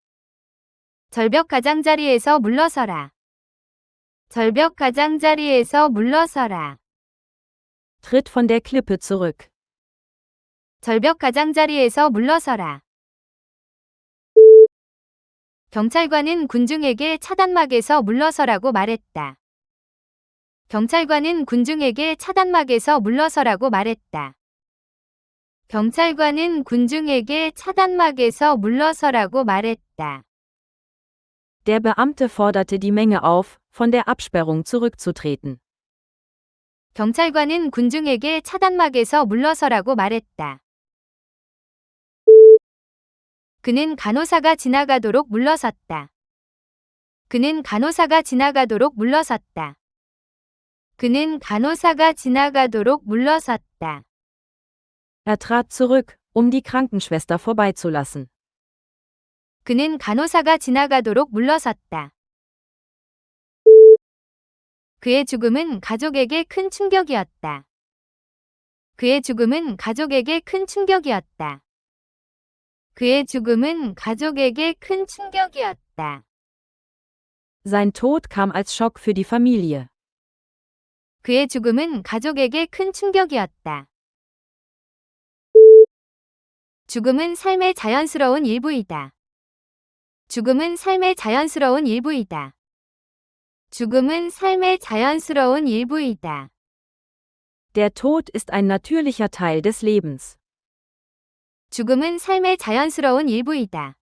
[SPEAKER 1] 절벽 가장자리에서 물러서라. 절벽 가장자리에서 물러서라.
[SPEAKER 2] Tritt von der Klippe zurück.
[SPEAKER 1] 절벽 가장자리에서 물러서라. 경찰관은 군중에게 차단막에서 물러서라고 말했다. 경찰관은 군중에게 차단막에서 물러서라고 말했다. 경찰관은 군중에게 차단막에서 물러서라고 말했다.
[SPEAKER 2] Der Beamte forderte die Menge auf, von der Absperrung zurückzutreten.
[SPEAKER 1] 경찰관은 군중에게 차단막에서 물러서라고 말했다. 그는 간호사가 지나가도록 물러섰다. 그는 간호사가 지나가도록 물러섰다. 그는 간호사가 지나가도록 물러섰다.
[SPEAKER 2] Er trat zurück, um die Krankenschwester vorbeizulassen.
[SPEAKER 1] 그는 간호사가 지나가도록 물러섰다. 그의 죽음은 가족에게 큰 충격이었다. 그의 죽음은 가족에게 큰 충격이었다. 그의 죽음은 가족에게 큰 충격이었다.
[SPEAKER 2] Sein Tod kam als Schock für die Familie.
[SPEAKER 1] 그의 죽음은 가족에게 큰 충격이었다. 죽음은 삶의 자연스러운 일부이다. 죽음은 삶의 자연스러운 일부이다. 죽음은 삶의 자연스러운 일부이다.
[SPEAKER 2] Der Tod ist ein natürlicher Teil des Lebens.
[SPEAKER 1] 죽음은 삶의 자연스러운 일부이다.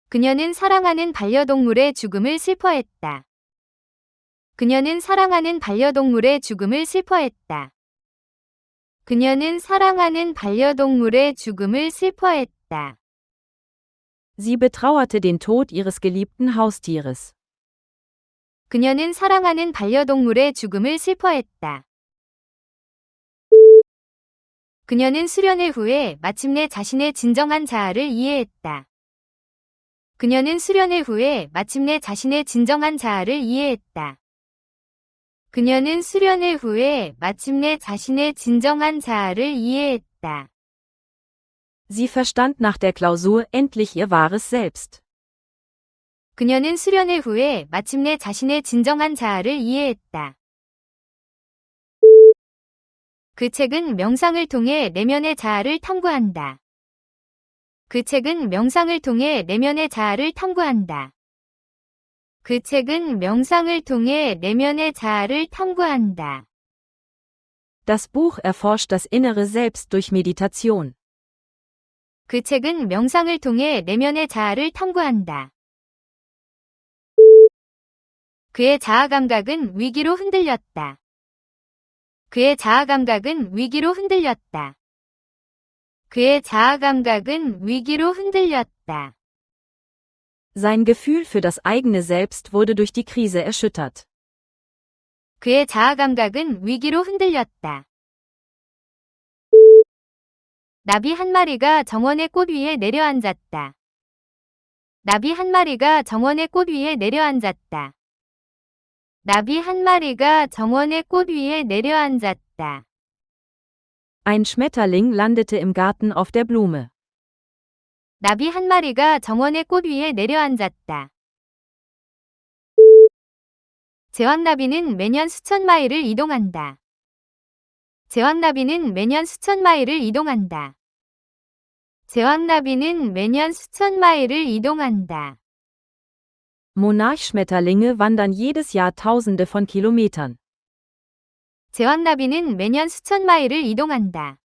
[SPEAKER 1] 그녀는 사랑하는 반려동물의 죽음을 슬퍼했다. 그녀는 사랑하는 반려동물의 죽음을 슬퍼했다. 그녀는 사랑하는 반려동물의 죽음을 슬퍼했다.
[SPEAKER 2] Sie betrauerte den Tod ihres geliebten Haustieres.
[SPEAKER 1] 그녀는 사랑하는 반려동물의 죽음을 슬퍼했다. 그녀는 수련회 후에 마침내 자신의 진정한 자아를 이해했다. 그녀는 수련회 후에 마침내 자신의 진정한 자아를 이해했다. 그녀는 수련회 후에 마침내 자신의 진정한 자아를 이해했다.
[SPEAKER 2] Sie verstand nach der Klausur endlich ihr wahres Selbst.
[SPEAKER 1] 그녀는 수련회 후에 마침내 자신의 진정한 자아를 이해했다. 그 책은 명상을 통해 내면의 자아를 탐구한다. 그 책은 명상을 통해 내면의 자아를 탐구한다. 그 책은 명상을 통해 내면의 자아를 탐구한다.
[SPEAKER 2] Das Buch erforscht das innere Selbst durch Meditation.
[SPEAKER 1] 그 책은 명상을 통해 내면의 자아를 탐구한다. 그의 자아 감각은 위기로 흔들렸다. 그의 자아 감각은 위기로 흔들렸다. 그의 자아 감각은 위기로 흔들렸다.
[SPEAKER 2] Sein Gefühl für das eigene Selbst wurde durch die Krise erschüttert.
[SPEAKER 1] 그의 자아 감각은 위기로 흔들렸다. 나비 한 마리가 정원의 꽃 위에 내려앉았다. 나비 한 마리가 정원의 꽃 위에 내려앉았다. 나비 한 마리가 정원의 꽃 위에 내려앉았다.
[SPEAKER 2] Ein Schmetterling landete im Garten auf der Blume.
[SPEAKER 1] 나비 한 마리가 정원의 꽃 위에 내려앉았다. 제왕나비는 매년 수천 마일을 이동한다. 제왕나비는 매년 수천 마일을 이동한다. 제왕나비는 매년 수천 마일을 이동한다.
[SPEAKER 2] Monarchschmetterlinge wandern jedes Jahr Tausende von Kilometern.
[SPEAKER 1] 제왕나비는 매년 수천 마일을 이동한다.